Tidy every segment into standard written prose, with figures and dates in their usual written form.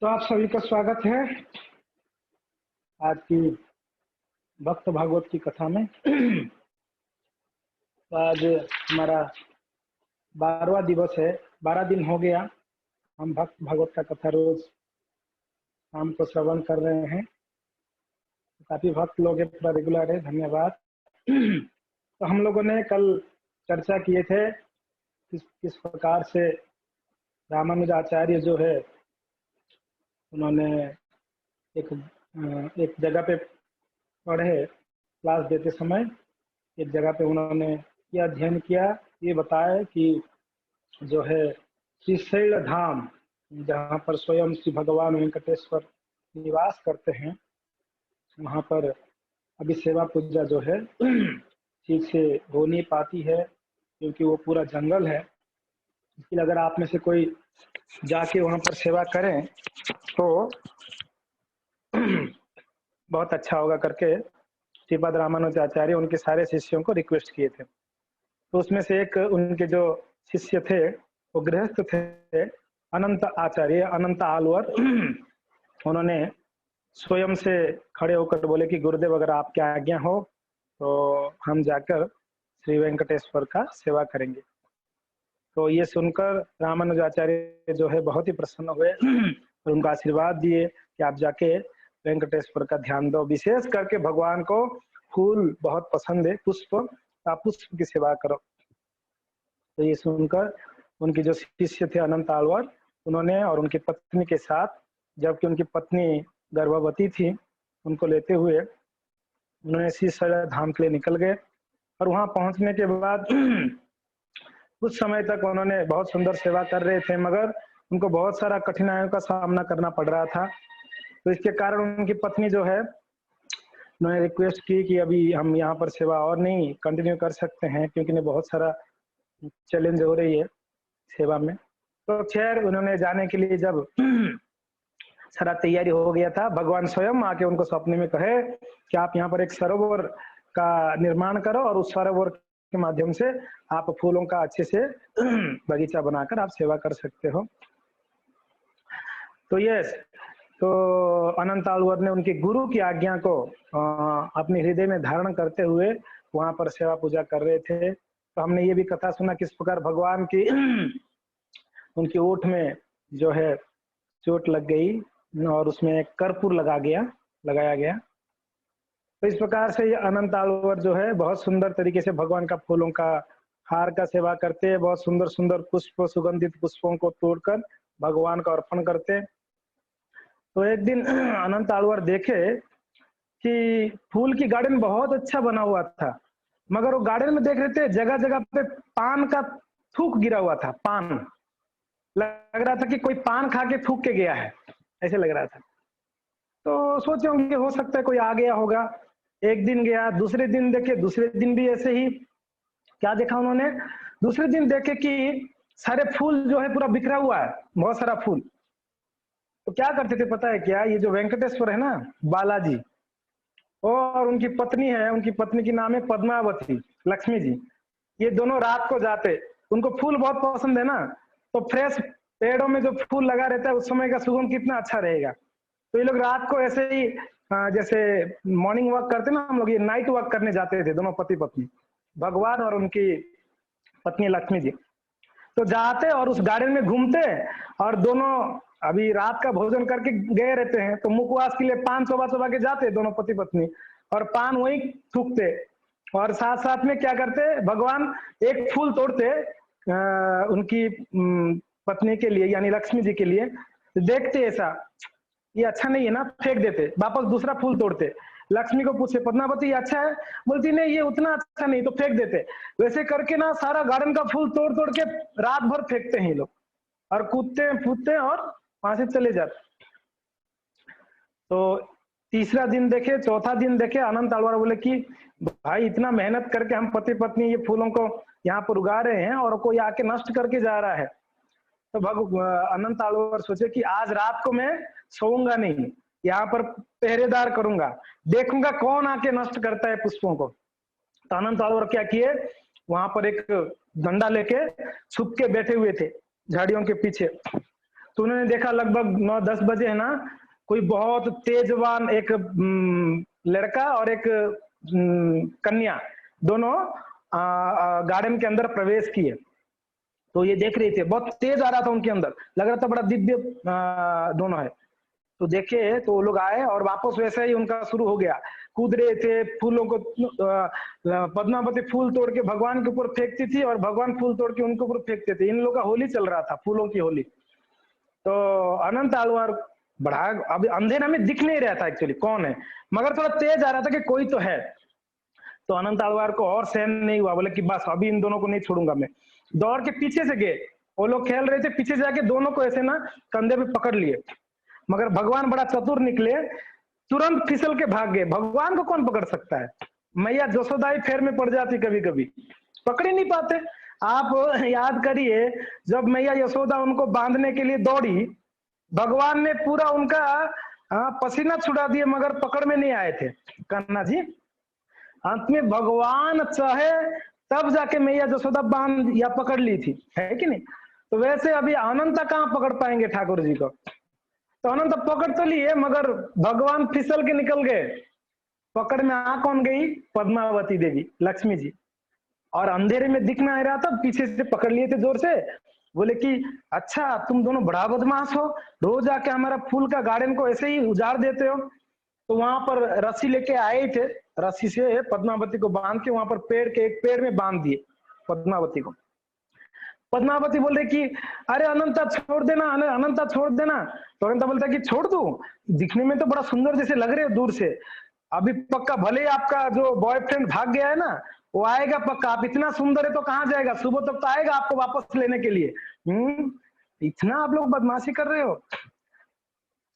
तो आप सभी का स्वागत है आज की भक्त भागवत की कथा में। तो आज हमारा 12वां दिवस है। 12 दिन हो गया हम भक्त भागवत का कथा रोज शाम को श्रवण कर रहे हैं। काफी भक्त लोग हैं, पूरा रेगुलर है, धन्यवाद। तो हम लोगों ने कल चर्चा किए थे किस प्रकार से रामानुजाचार्य जो है उन्होंने एक जगह पे पढ़े, क्लास देते समय एक जगह पे उन्होंने क्या अध्ययन किया, ये बताया कि जो है श्रीशैल धाम, जहाँ पर स्वयं श्री भगवान वेंकटेश्वर निवास करते हैं, वहाँ पर अभी सेवा पूजा जो है ठीक से हो नहीं पाती है, क्योंकि वो पूरा जंगल है। इसलिए अगर आप में से कोई जाके वहाँ पर सेवा करें तो बहुत अच्छा होगा करके श्रीपाद रामानुजाचार्य उनके सारे शिष्यों को रिक्वेस्ट किए थे। तो उसमें से एक उनके जो शिष्य थे वो गृहस्थ थे, अनंत आचार्य, अनंत आलवर। उन्होंने स्वयं से खड़े होकर बोले कि गुरुदेव अगर आपकी आज्ञा हो तो हम जाकर श्री वेंकटेश्वर का सेवा करेंगे। तो ये सुनकर रामानुजाचार्य जो है बहुत ही प्रसन्न हुए और उनको आशीर्वाद दिए कि आप जाके वेंकटेश्वर का ध्यान दो, विशेष करके भगवान को फूल बहुत पसंद है, पुष्प, आप पुष्प की सेवा करो। तो ये सुनकर उनके जो शिष्य थे अनंत आलवर, उन्होंने और उनकी पत्नी के साथ, जबकि उनकी पत्नी गर्भवती थी, उनको लेते हुए उन्होंने श्रीशैल धाम के लिए निकल गए। और वहां पहुंचने के बाद कुछ समय तक उन्होंने बहुत सुंदर सेवा कर रहे थे, मगर उनको बहुत सारा कठिनाइयों का सामना करना पड़ रहा था। तो इसके कारण उनकी पत्नी जो है उन्होंने रिक्वेस्ट की कि अभी हम यहाँ पर सेवा और नहीं कंटिन्यू कर सकते हैं, क्योंकि इन्हें बहुत सारा चैलेंज हो रही है सेवा में। तो खैर उन्होंने जाने के लिए जब सारा तैयारी हो गया था, भगवान स्वयं आके उनको सपने में कहे कि आप यहाँ पर एक सरोवर का निर्माण करो और उस सरोवर के माध्यम से आप फूलों का अच्छे से बगीचा बनाकर आप सेवा कर सकते हो। तो अनंत आलवर ने उनके गुरु की आज्ञा को अपने हृदय में धारण करते हुए वहां पर सेवा पूजा कर रहे थे। तो हमने ये भी कथा सुना किस प्रकार भगवान की उनकी ओठ में जो है चोट लग गई और उसमें कर्पूर लगाया गया। तो इस प्रकार से ये अनंत आलवर जो है बहुत सुंदर तरीके से भगवान का फूलों का हार का सेवा करते हैं, बहुत सुंदर सुंदर पुष्प, सुगंधित पुष्पों को तोड़कर भगवान को अर्पण करते। तो एक दिन अनंत आलवर देखे कि फूल की गार्डन बहुत अच्छा बना हुआ था, मगर वो गार्डन में देख रहे थे जगह जगह पे पान का थूक गिरा हुआ था। पान लग रहा था कि कोई पान खा के थूक के गया है, ऐसे लग रहा था। तो सोचे होंगे हो सकता है कोई आ गया होगा। एक दिन गया, दूसरे दिन देखे, दूसरे दिन भी ऐसे ही। क्या देखा उन्होंने? दूसरे दिन देखे कि सारे फूल जो है पूरा बिखरा हुआ है, बहुत सारा फूल। तो क्या करते थे पता है क्या? ये जो वेंकटेश्वर है ना, बालाजी, और उनकी पत्नी है, उनकी पत्नी की नाम है पद्मावती, लक्ष्मी जी। ये दोनों रात को जाते, उनको फूल बहुत पसंद है ना, तो फ्रेश पेड़ों में जो फूल लगा रहता है उस समय का सुगंध कितना अच्छा रहेगा। तो ये लोग रात को ऐसे ही जैसे मॉर्निंग वॉक करते ना हम लोग, ये नाइट वॉक करने जाते थे दोनों पति पत्नी, भगवान और उनकी पत्नी लक्ष्मी जी। तो जाते और उस गार्डन में घूमते, और दोनों अभी रात का भोजन करके गए रहते हैं, तो मुखवास के लिए पान चबा चबा के जाते दोनों पति पत्नी, और पान वहीं थूकते। और साथ साथ में क्या करते, भगवान एक फूल तोड़ते उनकी पत्नी के लिए, यानी लक्ष्मी जी के लिए। देखते ऐसा ये अच्छा नहीं है ना, फेंक देते, वापस दूसरा फूल तोड़ते। लक्ष्मी को पूछे पद्मावती ये अच्छा है? बोलती नहीं ये उतना अच्छा नहीं, तो फेंक देते। वैसे करके ना सारा गार्डन का फूल तोड़ तोड़ के रात भर फेंकते हैं ये लोग, और कूदते फूदते और वहां से चले जाते। तो तीसरा दिन देखे, चौथा दिन देखे, अनंत आलवर बोले कि भाई इतना मेहनत करके हम पति पत्नी ये फूलों को यहाँ पर उगा रहे हैं और कोई आके नष्ट करके जा रहा है। तो अनंत आलवर सोचे कि आज रात को मैं सोऊंगा नहीं, यहाँ पर पहरेदार करूंगा, देखूंगा कौन आके नष्ट करता है पुष्पों को। तो अनंत आलवर क्या किए, वहां पर एक डंडा लेके छुप के बैठे हुए थे झाड़ियों के पीछे। तो उन्होंने देखा लगभग 9-10 बजे है ना, कोई बहुत तेजवान एक लड़का और एक कन्या दोनों गार्डन के अंदर प्रवेश किए। तो ये देख रहे थे, बहुत तेज आ रहा था उनके अंदर, लग रहा था बड़ा दिव्य दोनों है। तो देखे तो वो लोग आए और वापस वैसे ही उनका शुरू हो गया, कूद रहे थे, फूलों को पद्मावती फूल तोड़ के भगवान के ऊपर फेंकती थी और भगवान फूल तोड़ के उनके ऊपर फेंकते थे। इन लोगों का होली चल रहा था, फूलों की होली। तो अनंत आलवार बढ़ा, अभी अंधेरा में दिख नहीं रहा था एक्चुअली कौन है, मगर थोड़ा तेज आ रहा था कि कोई तो है। तो अनंत आलवार को और सहन नहीं हुआ, बोले कि बस अभी इन दोनों को नहीं छोड़ूंगा मैं। दौड़ के पीछे से गए, वो लोग खेल रहे थे, पीछे जाके दोनों को ऐसे ना कंधे पे पकड़ लिए, मगर भगवान बड़ा चतुर निकले, तुरंत फिसल के भाग गए। भगवान को कौन पकड़ सकता है, मैया जसोदाई फेर में पड़ जाती, कभी कभी पकड़ ही नहीं पाते। आप याद करिए, जब मैया यशोदा उनको बांधने के लिए दौड़ी, भगवान ने पूरा उनका पसीना छुड़ा दिए, मगर पकड़ में नहीं आए थे कान्हा जी। अंत में भगवान चाहे तब जाके मैया जसोदा बांध या पकड़ ली थी, है कि नहीं। तो वैसे अभी अनंता कहाँ पकड़ पाएंगे ठाकुर जी को। तो अनंत पकड़ तो लिए, मगर भगवान फिसल के निकल गए। पकड़ में आ कौन गई, पद्मावती देवी, लक्ष्मी जी। और अंधेरे में दिख ना रहा था, पीछे से पकड़ लिए थे जोर से, बोले कि अच्छा तुम दोनों बड़ा बदमाश हो, रोज आके हमारा फूल का गार्डन को ऐसे ही उजाड़ देते हो। तो वहां पर रस्सी लेके आए थे, रस्सी से पद्मावती को बांध के वहां पर एक पेड़ में बांध दिए पद्मावती को। पद्मावती बोल रही कि अरे अनंता छोड़ देना, अनंता छोड़ देना। तो अनंता बोलता कि छोड़ दूं, दिखने में तो बड़ा सुंदर जैसे लग रहे हो दूर से, अभी पक्का भले ही आपका जो बॉयफ्रेंड भाग गया है ना, वो आएगा पक्का, आप इतना सुंदर है तो कहाँ जाएगा, सुबह तक तो आएगा आपको वापस लेने के लिए। इतना आप लोग बदमाशी कर रहे हो।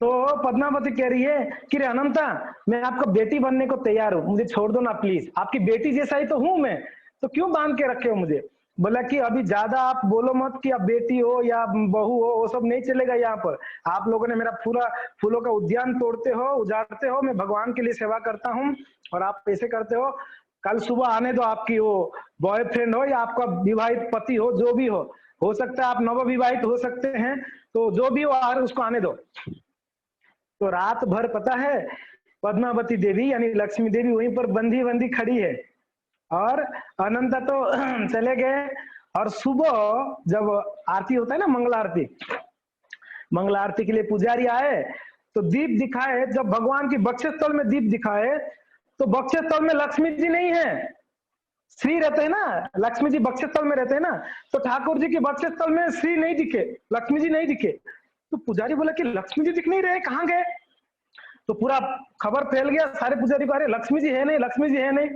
तो पद्मावती कह रही है कि रे अनंता, मैं आपका बेटी बनने को तैयार हूँ, मुझे छोड़ दो ना प्लीज, आपकी बेटी जैसा ही तो हूं मैं, तो क्यों बांध के रखे हो मुझे। बोला कि अभी ज्यादा आप बोलो मत कि आप बेटी हो या बहू हो, वो सब नहीं चलेगा यहाँ पर। आप लोगों ने मेरा पूरा फूलों का उद्यान तोड़ते हो, उजाड़ते हो, मैं भगवान के लिए सेवा करता हूँ और आप ऐसे करते हो। कल सुबह आने दो, आपकी वो बॉयफ्रेंड हो या आपका विवाहित पति हो, जो भी हो सकता है आप नवविवाहित हो सकते हैं, तो जो भी हो उसको आने दो। तो रात भर पता है पद्मावती देवी यानी लक्ष्मी देवी वहीं पर बंधी बंधी खड़ी है, और अनंता तो चले गए। और सुबह जब आरती होता है ना, मंगल आरती के लिए पुजारी आए, तो दीप दिखाए, जब भगवान की बक्षस्थल में दीप दिखाए, तो बक्षस्थल में लक्ष्मी जी नहीं है, श्री रहते हैं ना, लक्ष्मी जी बक्षस्थल में रहते हैं ना, तो ठाकुर जी के बक्षस्थल में श्री नहीं दिखे, लक्ष्मी जी नहीं दिखे। तो पुजारी बोला कि लक्ष्मी जी दिख नहीं रहे, कहाँ गए। तो पूरा खबर फैल गया सारे पुजारी को, अरे लक्ष्मी जी है नहीं, लक्ष्मी जी है नहीं।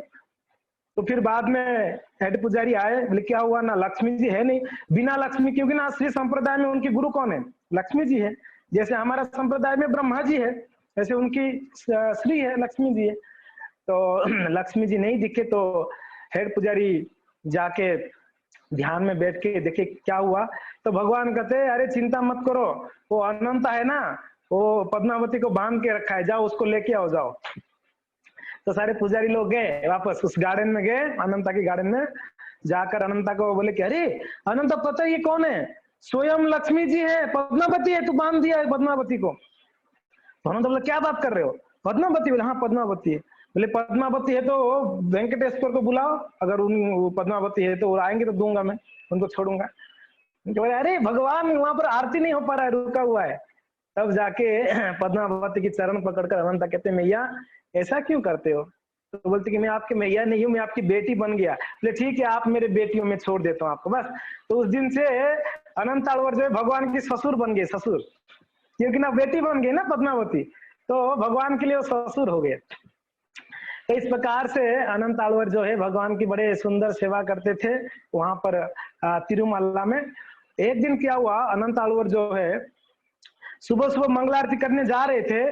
तो फिर बाद में हेड पुजारी आए, बोले क्या हुआ ना, लक्ष्मी जी है नहीं, बिना लक्ष्मी, क्योंकि ना श्री संप्रदाय में उनके गुरु कौन है, लक्ष्मी जी है। जैसे हमारा संप्रदाय में ब्रह्मा जी है, ऐसे उनकी श्री है, लक्ष्मी जी है। तो लक्ष्मी जी नहीं दिखे, तो हेड पुजारी जाके ध्यान में बैठ के देखे क्या हुआ। तो भगवान कहते अरे चिंता मत करो, वो अनंत है ना, वो पद्मावती को बांध के रखा है, जाओ उसको लेके आओ जाओ। तो सारे पुजारी लोग गए वापस उस गार्डन में, गए अनंता के गार्डन में, जाकर अनंता को बोले कि अरे अनंता पता है ये कौन है, स्वयं लक्ष्मी जी है, पद्मावती है, तू बांध दिया है पद्मावती को। तो अनंता बोले क्या बात कर रहे हो, पद्मावती। बोले हाँ पद्मावती है। बोले पद्मावती है तो वेंकटेश्वर को बुलाओ, अगर उन पद्मावती है तो वो आएंगे तो दूंगा मैं, उनको छोड़ूंगा। अरे भगवान वहां पर आरती नहीं हो पा रहा है, रुका हुआ है। तब जाके पद्मावती की चरण पकड़कर अनंता कहते मैया ऐसा क्यों करते हो। तो बोलते कि मैं आपकी मैया नहीं हूँ, मैं आपकी बेटी बन गया। बोले ठीक है आप मेरे बेटियों में छोड़ देता हूँ आपको बस। तो उस दिन से अनंत आलवर जो है भगवान की ससुर बन गए, ससुर, क्योंकि ना बेटी बन गई ना पद्मावती, तो भगवान के लिए वो ससुर हो गए। तो इस प्रकार से अनंत आलवर जो है भगवान की बड़े सुंदर सेवा करते थे वहां पर तिरुमला में। एक दिन क्या हुआ, अनंत आलवर जो है सुबह सुबह मंगल आरती करने जा रहे थे,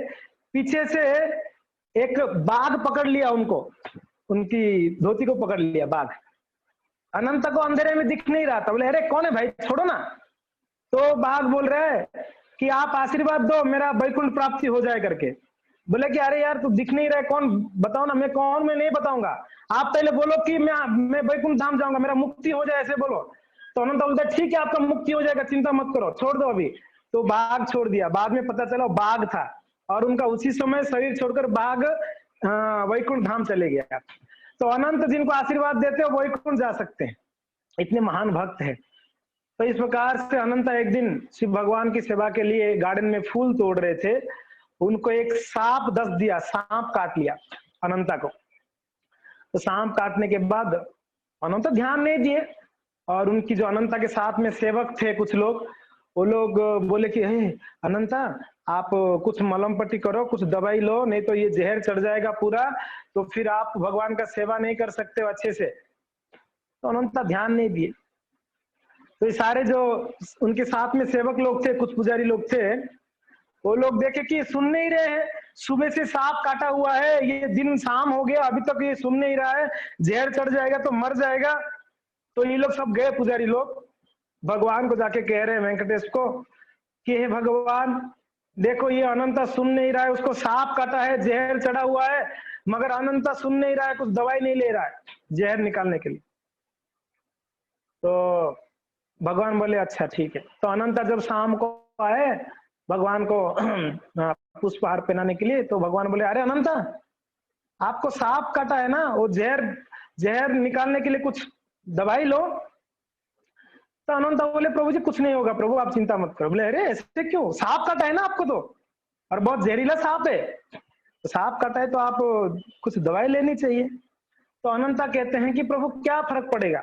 पीछे से एक बाघ पकड़ लिया उनको, उनकी धोती को पकड़ लिया बाघ। अनंत को अंधेरे में दिख नहीं रहा था, बोले अरे कौन है भाई छोड़ो ना। तो बाघ बोल रहे हैं कि आप आशीर्वाद दो मेरा वैकुंठ प्राप्ति हो जाए करके। बोले कि अरे यार तू दिख नहीं रहा है, कौन बताओ ना, मैं कौन, मैं नहीं बताऊंगा, आप पहले बोलो कि मैं वैकुंठ धाम जाऊंगा, मेरा मुक्ति हो जाए, ऐसे बोलो। तो अनंत बोलता ठीक है आपका मुक्ति हो जाएगा, चिंता मत करो, छोड़ दो अभी। तो बाघ छोड़ दिया। बाद में पता चला बाघ था और उनका उसी समय शरीर छोड़कर बाघ वैकुंठ धाम चले गया। तो अनंत जिनको आशीर्वाद देते हो वैकुंठ जा सकते हैं, इतने महान भक्त है। तो इस प्रकार से अनंता एक दिन शिव भगवान की सेवा के लिए गार्डन में फूल तोड़ रहे थे, उनको एक सांप डस दिया, सांप काट लिया अनंता को। तो सांप काटने के बाद अनंता ध्यान नहीं दिए और उनकी जो अनंता के साथ में सेवक थे कुछ लोग, वो लोग बोले कि हे अनंता आप कुछ मलम पट्टी करो, कुछ दवाई लो, नहीं तो ये जहर चढ़ जाएगा पूरा, तो फिर आप भगवान का सेवा नहीं कर सकते हो अच्छे से। तो अनंता ध्यान नहीं दिए। तो ये सारे जो उनके साथ में सेवक लोग थे, कुछ पुजारी लोग थे, वो लोग देखे कि सुन नहीं रहे हैं, सुबह से सांप काटा हुआ है, ये दिन शाम हो गया अभी तक ये सुन नहीं रहा है, जहर चढ़ जाएगा तो मर जाएगा। तो ये लोग सब गए, पुजारी लोग भगवान को जाके कह रहे हैं वेंकटेश को कि हे भगवान देखो ये अनंता सुन नहीं रहा है, उसको सांप काटा है, जहर चढ़ा हुआ है, मगर अनंता सुन नहीं रहा है, कुछ दवाई नहीं ले रहा है जहर निकालने के लिए। तो भगवान बोले अच्छा ठीक है। तो अनंता जब शाम को आए भगवान को पुष्पहार पहनाने के लिए, तो भगवान बोले अरे अनंता आपको सांप काटा है ना, वो जहर निकालने के लिए कुछ दवाई लो। तो अनंता बोले प्रभु जी कुछ नहीं होगा प्रभु, आप चिंता मत करो। बोले अरे ऐसे क्यों, सांप काटा है ना आपको तो, और बहुत जहरीला सांप है, तो सांप काटा है तो आप कुछ दवाई लेनी चाहिए। तो अनंता कहते हैं कि प्रभु क्या फर्क पड़ेगा,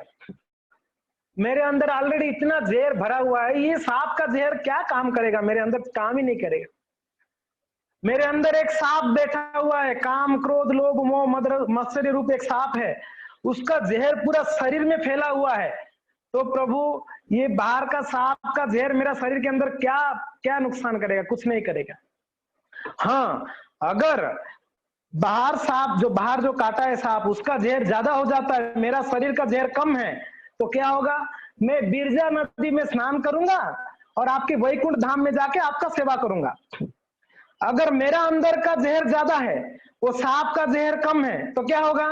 मेरे अंदर ऑलरेडी इतना जहर भरा हुआ है, ये सांप का जहर क्या काम करेगा, मेरे अंदर काम ही नहीं करेगा। मेरे अंदर एक सांप बैठा हुआ है, काम क्रोध लोभ मोह मत्सर्य रूप एक सांप है, उसका जहर पूरा शरीर में फैला हुआ है। तो प्रभु ये बाहर का सांप का जहर मेरा शरीर के अंदर क्या क्या नुकसान करेगा, कुछ नहीं करेगा। हाँ अगर बाहर जो काटा है सांप उसका जहर ज्यादा हो जाता है, मेरा शरीर का जहर कम है, तो क्या होगा, मैं बिरजा नदी में स्नान करूंगा और आपके वैकुंठ धाम में जाके आपका सेवा करूंगा। अगर मेरा अंदर का जहर ज्यादा है, वो सांप का जहर कम है, तो क्या होगा,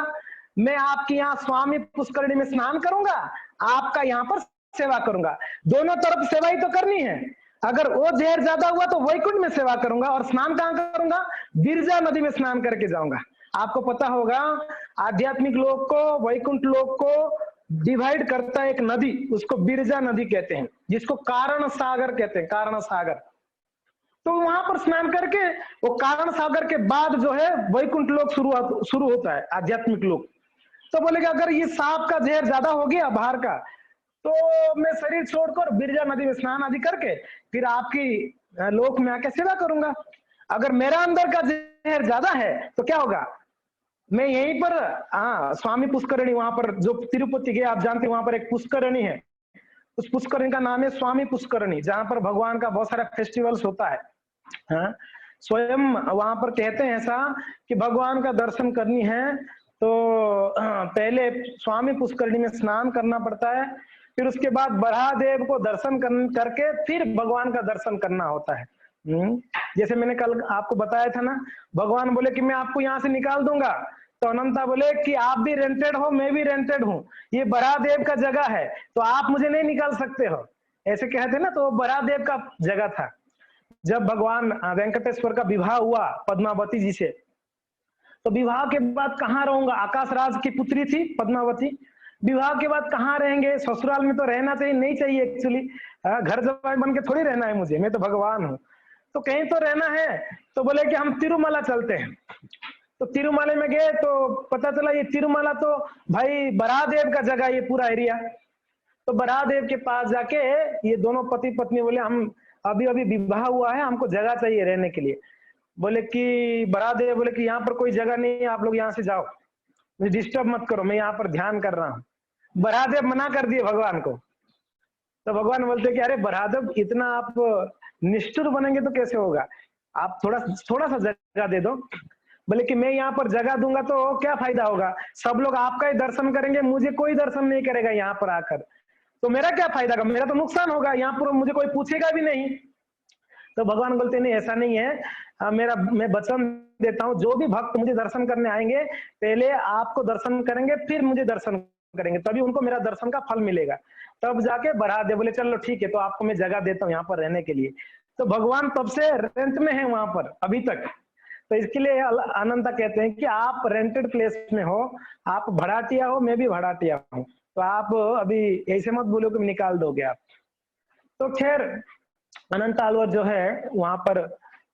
मैं आपके यहाँ स्वामी पुष्करणी में स्नान करूंगा, आपका यहाँ पर सेवा करूंगा, दोनों तरफ सेवा ही तो करनी है। अगर वो जहर ज्यादा हुआ तो वैकुंठ में सेवा करूंगा, और स्नान कहाँ करूंगा, बिरजा नदी में स्नान करके जाऊंगा। आपको पता होगा आध्यात्मिक लोक को वैकुंठ लोक को डिवाइड करता है एक नदी, उसको बिरजा नदी कहते हैं, जिसको कारण सागर कहते हैं, कारण सागर। तो वहां पर स्नान करके वो कारण सागर के बाद जो है वैकुंठ लोक शुरू होता है, आध्यात्मिक लोक। तो बोले कि अगर ये सांप का जहर ज्यादा हो गया बाहर का, तो मैं शरीर छोड़कर बिरजा नदी में स्नान आदि करके फिर आपकी लोक में आके सेवा करूंगा। अगर मेरा अंदर का जहर ज्यादा है तो क्या होगा, मैं यहीं पर स्वामी पुष्करणी, वहां पर जो तिरुपति गए आप जानते हैं, वहां पर एक पुष्करणी है, उस पुष्करणी का नाम है स्वामी पुष्करणी, जहां पर भगवान का बहुत सारा फेस्टिवल्स होता है। हाँ स्वयं वहां पर कहते हैं ऐसा कि भगवान का दर्शन करनी है तो पहले स्वामी पुष्करणी में स्नान करना पड़ता है, फिर उसके बाद बराहदेव को दर्शन करके फिर भगवान का दर्शन करना होता है। जैसे मैंने कल आपको बताया था ना, भगवान बोले कि मैं आपको यहाँ से निकाल दूंगा, तो अनंता बोले कि आप भी रेंटेड हो, मैं भी रेंटेड हूँ, ये बराहदेव का जगह है, तो आप मुझे नहीं निकाल सकते हो, ऐसे कहते ना। तो बराहदेव का जगह था। जब भगवान वेंकटेश्वर का विवाह हुआ पद्मावती जी से, तो विवाह के बाद कहाँ रहूंगा, आकाश राज की पुत्री थी पद्मावती, विवाह के बाद कहाँ रहेंगे, ससुराल में तो रहना चाहिए, नहीं चाहिए एक्चुअली, घर जवाई बन के थोड़ी रहना है मुझे, मैं तो भगवान हूँ, तो कहीं तो रहना है। तो बोले कि हम तिरुमला चलते हैं। तो तिरुमला में गए तो पता चला ये तिरुमला तो भाई बराहदेव का जगह, ये पूरा एरिया। तो बराहदेव के पास जाके ये दोनों पति पत्नी बोले हम अभी अभी विवाह हुआ है, हमको जगह चाहिए रहने के लिए। बोले कि बराहदेव बोले कि यहाँ पर कोई जगह नहीं है, आप लोग यहाँ से जाओ, मुझे डिस्टर्ब मत करो, मैं यहाँ पर ध्यान कर रहा हूँ। बराहदेव मना कर दिए भगवान को। तो भगवान बोलते कि अरे बराहदेव इतना आप निष्ठुर बनेंगे तो कैसे होगा, आप थोड़ा सा जगह दे दो। बोले कि मैं यहाँ पर जगह दूंगा तो क्या फायदा होगा, सब लोग आपका ही दर्शन करेंगे, मुझे कोई दर्शन नहीं करेगा यहाँ पर आकर, तो मेरा क्या फायदा, मेरा तो नुकसान होगा, यहाँ पर मुझे कोई पूछेगा भी नहीं। तो भगवान बोलते नहीं ऐसा नहीं है, मैं वचन देता हूँ, जो भी भक्त मुझे दर्शन करने आएंगे पहले आपको दर्शन करेंगे, फिर मुझे दर्शन करेंगे, तभी उनको मेरा दर्शन का फल मिलेगा। तब जाके बराहदेव बोले चलो ठीक है, तो आपको मैं जगह देता हूँ यहाँ पर रहने के लिए। तो भगवान तब से रेंट में है वहां पर अभी तक। तो इसके लिए अनंता कहते हैं कि आप रेंटेड प्लेस में हो, आप भड़ाटिया हो, मैं भी भड़ाटिया हूँ, तो आप अभी ऐसे मत बोलो कि निकाल दोगे आप। तो खैर अनंत आलवर जो है वहां पर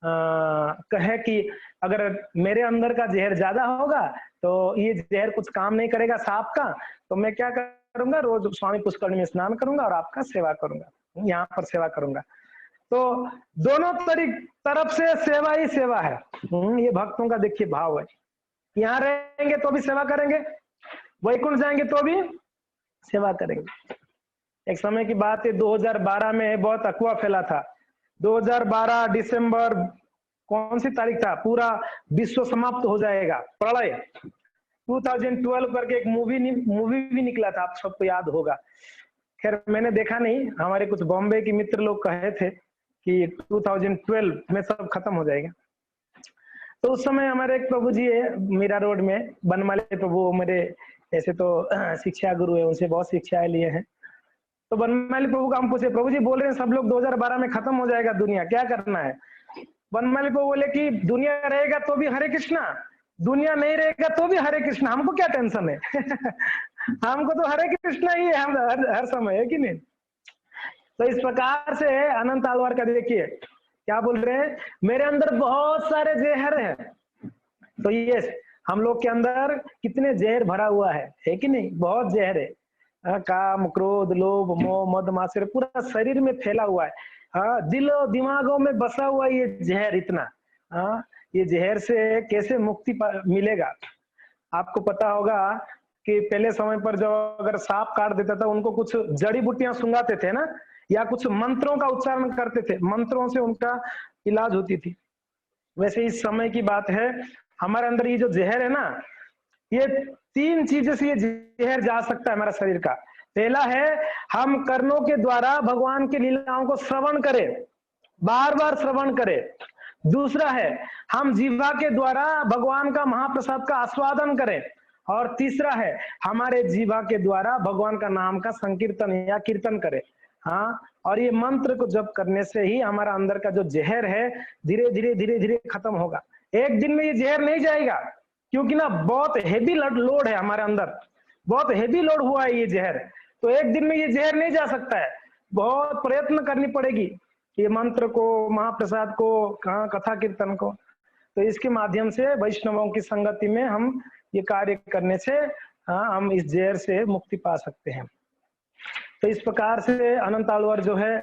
कहे कि अगर मेरे अंदर का जहर ज्यादा होगा तो ये जहर कुछ काम नहीं करेगा सांप का, तो मैं क्या करूंगा, रोज स्वामी पुष्कर में स्नान करूंगा और आपका सेवा करूंगा, यहाँ पर सेवा करूंगा। तो दोनों तरफ से सेवा ही सेवा है। ये भक्तों का देखिए भाव है, यहाँ रहेंगे तो भी सेवा करेंगे, वैकुंठ जाएंगे तो भी सेवा करेंगे। एक समय की बात है, 2012 में बहुत अफवाह फैला था। 2012 दिसंबर कौन सी तारीख था, पूरा विश्व समाप्त हो जाएगा, प्रलय। 2012 करके एक मूवी भी निकला था, आप सबको याद होगा। खैर मैंने देखा नहीं, हमारे कुछ बॉम्बे के मित्र लोग कहे थे कि 2012 में सब खत्म हो जाएगा। तो उस समय हमारे एक प्रभु जी है मीरा रोड में, बनमाली प्रभु, मेरे ऐसे तो शिक्षा गुरु है, उनसे बहुत शिक्षाएं लिए हैं। तो बनमाली प्रभु का हम पूछे, प्रभु जी बोल रहे हैं सब लोग 2012 में खत्म हो जाएगा दुनिया, क्या करना है? बनमाली प्रभु बोले कि दुनिया रहेगा तो भी हरे कृष्णा, दुनिया नहीं रहेगा तो भी हरे कृष्णा, हमको क्या टेंशन है? हमको तो हरे कृष्णा ही है हम हर समय, है कि नहीं? तो इस प्रकार से अनंत आलवार का देखिए क्या बोल रहे हैं, मेरे अंदर बहुत सारे जहर है। तो ये हम लोग के अंदर कितने जहर भरा हुआ है कि नहीं? बहुत जहर है, काम क्रोध लोभ मोह मद मात्सर्य पूरा शरीर में फैला हुआ है। हाँ, दिल और दिमागों में बसा हुआ ये जहर इतना। हाँ, ये जहर से कैसे मुक्ति मिलेगा? आपको पता होगा कि पहले समय पर जब अगर सांप काट देता था, उनको कुछ जड़ी बूटियां सुंघाते थे ना, या कुछ मंत्रों का उच्चारण करते थे, मंत्रों से उनका इलाज होती थी। वैसे इस समय की बात है, हमारे अंदर ये जो जहर है ना, ये 3 चीजों से ये जहर जा सकता है हमारा शरीर का। पहला है, हम कर्णों के द्वारा भगवान की लीलाओं को श्रवण करें, बार बार श्रवण करें। दूसरा है, हम जीवा के द्वारा भगवान का महाप्रसाद का आस्वादन करें। और तीसरा है, हमारे जीवा के द्वारा भगवान का नाम का संकीर्तन या कीर्तन करें। हाँ, और ये मंत्र को जप करने से ही हमारा अंदर का जो जहर है धीरे धीरे धीरे धीरे खत्म होगा। एक दिन में ये जहर नहीं जाएगा, क्योंकि ना बहुत हेवी लोड है हमारे अंदर, बहुत हेवी लोड हुआ है ये जहर, तो एक दिन में ये जहर नहीं जा सकता है, बहुत प्रयत्न करनी पड़ेगी ये मंत्र को, महाप्रसाद को, कथा कीर्तन को। तो इसके माध्यम से वैष्णवों की संगति में हम ये कार्य करने से हम इस जहर से मुक्ति पा सकते हैं। तो इस प्रकार से अनंत आलवर जो है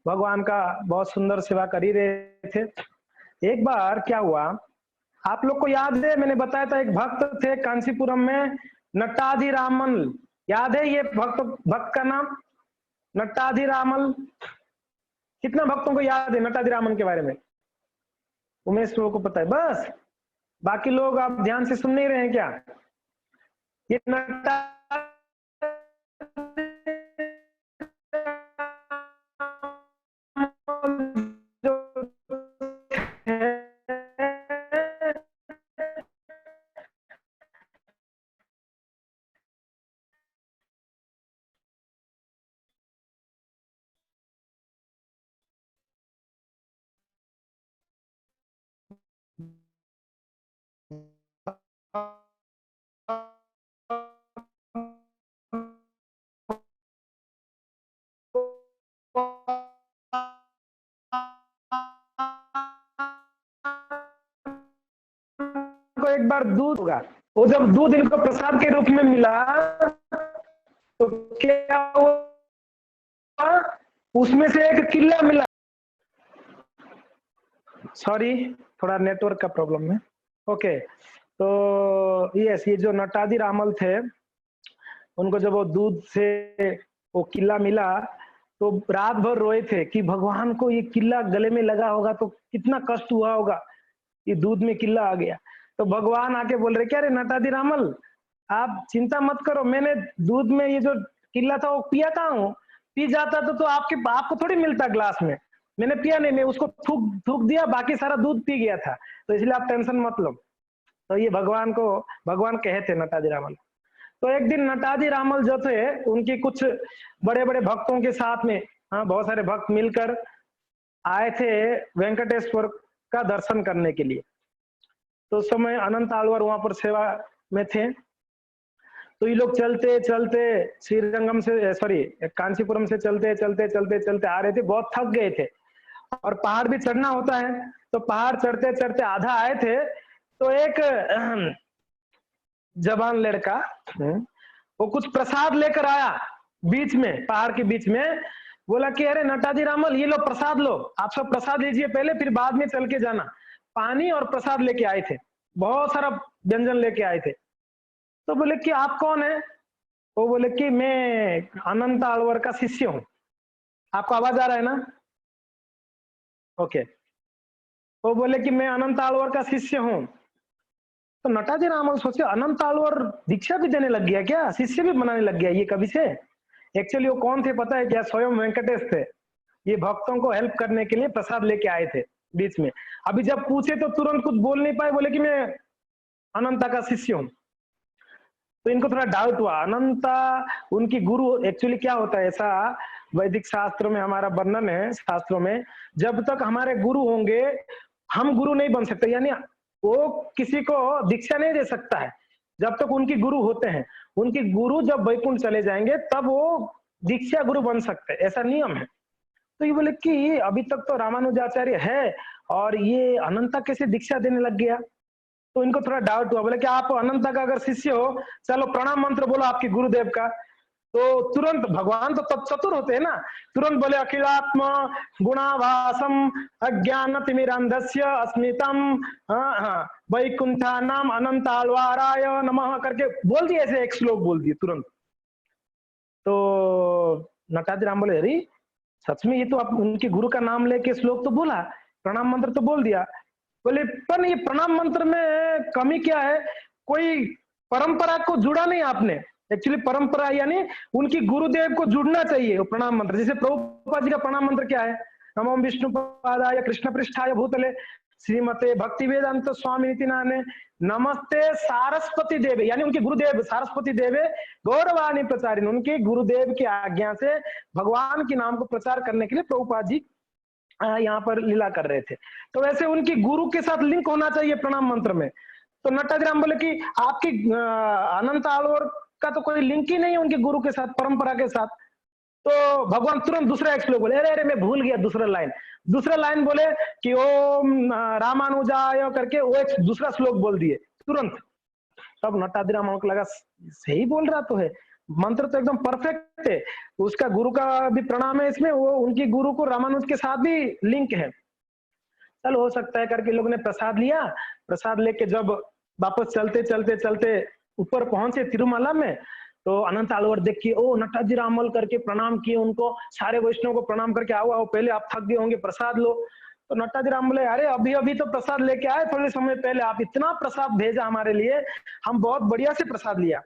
भगवान का बहुत सुंदर सेवा कर ही रहे थे। एक बार क्या हुआ, आप लोग को याद है, मैंने बताया था एक भक्त थे कांचीपुरम में, नट्टाधी रामन, याद है ये भक्त का नाम नट्टाधी रामन? कितना भक्तों को याद है नट्टाधी रामन के बारे में? उमेश को पता है बस, बाकी लोग आप ध्यान से सुन नहीं रहे हैं क्या? ये नट्टा को एक बार दूध होगा, वो जब दूध इनको प्रसाद के रूप में मिला तो क्या हुआ, उसमें से एक किला मिला। सॉरी, थोड़ा नेटवर्क का प्रॉब्लम है। ओके, तो यस, ये जो नट्टाधी रामल थे, उनको जब वो दूध से वो किला मिला तो रात भर रोए थे कि भगवान को ये किला गले में लगा होगा तो कितना कष्ट हुआ होगा, ये दूध में किला आ गया। तो भगवान आके बोल रहे, क्या रे नट्टाधी रामल, आप चिंता मत करो, मैंने दूध में ये जो किला था वो पिया था हूँ, पी जाता तो आपको थोड़ी मिलता ग्लास में, मैंने पिया नहीं, मैं उसको थूक दिया, बाकी सारा दूध पी गया था, तो इसलिए आप टेंशन मत लो। तो ये भगवान कहे थे नट्टाधी रामल। तो एक दिन नट्टाधी रामल जो थे, उनकी कुछ बड़े बड़े भक्तों के साथ में, बहुत सारे भक्त मिलकर आए थे वेंकटेश्वर का दर्शन करने के लिए। तो उस समय अनंत आलवार वहां पर सेवा में थे। तो ये लोग चलते चलते श्रीरंगम से सॉरी कांचीपुरम से चलते चलते चलते चलते आ रहे थे, बहुत थक गए थे और पहाड़ भी चढ़ना होता है। तो पहाड़ चढ़ते चढ़ते आधा आए थे तो एक जवान लड़का वो कुछ प्रसाद लेकर आया बीच में, पहाड़ के बीच में। बोला कि अरे नटाजी रामल, ये लो प्रसाद लो, आप सब प्रसाद लीजिए पहले, फिर बाद में चल के जाना। पानी और प्रसाद लेके आए थे, बहुत सारा व्यंजन लेके आए थे। तो बोले कि आप कौन है? वो बोले कि मैं अनंत आलवर का शिष्य हूँ। आपको आवाज आ रहा है ना? ओके। वो बोले कि मैं अनंत आलवर का शिष्य हूँ। तो नटाजी रामल सोचे अनंत आलवर दीक्षा भी देने लग गया क्या, शिष्य भी बनाने लग गया ये कभी से? एक्चुअली वो कौन थे पता है क्या? स्वयं वेंकटेश थे। ये भक्तों को हेल्प करने के लिए प्रसाद लेके आए थे बीच में। अभी जब पूछे तो तुरंत कुछ बोल नहीं पाए, बोले कि मैं अनंता का शिष्य हूँ। तो इनको थोड़ा डाउट हुआ। अनंता उनकी गुरु, एक्चुअली क्या होता है ऐसा वैदिक शास्त्रों में हमारा वर्णन है, शास्त्रों में जब तक हमारे गुरु होंगे हम गुरु नहीं बन सकते, यानी वो किसी को दीक्षा नहीं दे सकता है जब तक उनकी गुरु होते हैं। उनकी गुरु जब वैकुंठ चले जाएंगे तब वो दीक्षा गुरु बन सकते हैं, ऐसा नियम है। तो ये बोले कि अभी तक तो रामानुजाचार्य है और ये अनंता कैसे दीक्षा देने लग गया? तो इनको थोड़ा डाउट हुआ। बोले कि आप अनंता का अगर शिष्य हो, चलो प्रणाम मंत्र बोलो आपके गुरुदेव का। तो तुरंत, भगवान तो तब चतुर होते हैं ना, तुरंत बोले अखिलात्मा गुणाभासम अज्ञान तिमिरांधस्य अस्मितम वैकुंठा नाम अनंत आलवाराय नमः करके बोल दिए, ऐसे एक श्लोक बोल दिए तुरंत। तो नटाजी राम बोले अरे सच में ये तो आप उनके गुरु का नाम लेके श्लोक तो बोला, प्रणाम मंत्र तो बोल दिया। बोले पर ये प्रणाम मंत्र में कमी क्या है? कोई परंपरा को जुड़ा नहीं आपने। एक्चुअली परंपरा यानी उनकी गुरुदेव को जुड़ना चाहिए वो प्रणाम मंत्र। जैसे प्रभुपाद जी का प्रणाम मंत्र क्या है? नमो विष्णु पादाय कृष्ण पृष्ठाय भूतले श्रीमते भक्ति वेदांत स्वामी नीति नाने नमस्ते सारस्वती देवे, यानी उनके गुरुदेव सारस्वती देवे गौरवाणी प्रचारिण, उनके गुरुदेव की आज्ञा से भगवान के नाम को प्रचार करने के लिए प्रभुपाद जी यहाँ पर लीला कर रहे थे। तो वैसे उनकी गुरु के साथ लिंक होना चाहिए प्रणाम मंत्र में। तो नटाजी राम बोले कि आपकी अनंत आलवर का तो कोई लिंक ही नहीं है उनके गुरु के साथ, परंपरा के साथ। तो भगवान तुरंत दूसरा एक श्लोक बोले, अरे अरे मैं भूल गया दूसरा लाइन बोले कि ओम रामानुजाय करके वो एक दूसरा श्लोक बोल दिए तुरंत। तब नटाजी राम को लगा सही बोल रहा तो है, मंत्र तो एकदम परफेक्ट है, उसका गुरु का भी प्रणाम है इसमें, वो उनकी गुरु को रामानुज के साथ भी लिंक है। चल हो सकता है करके लोग ने प्रसाद लिया। प्रसाद लेके जब वापस चलते चलते चलते ऊपर पहुंचे तिरुमला में, तो अनंत आलवर देख के ओ नटाजी रामल करके प्रणाम किए उनको, सारे वैष्णव को प्रणाम करके आओ आओ पहले आप थक गए होंगे प्रसाद लो। तो नटाजी राम बोले अरे अभी अभी तो प्रसाद लेके आए थोड़े समय पहले, आप इतना प्रसाद भेजा हमारे लिए, हम बहुत बढ़िया से प्रसाद लिया।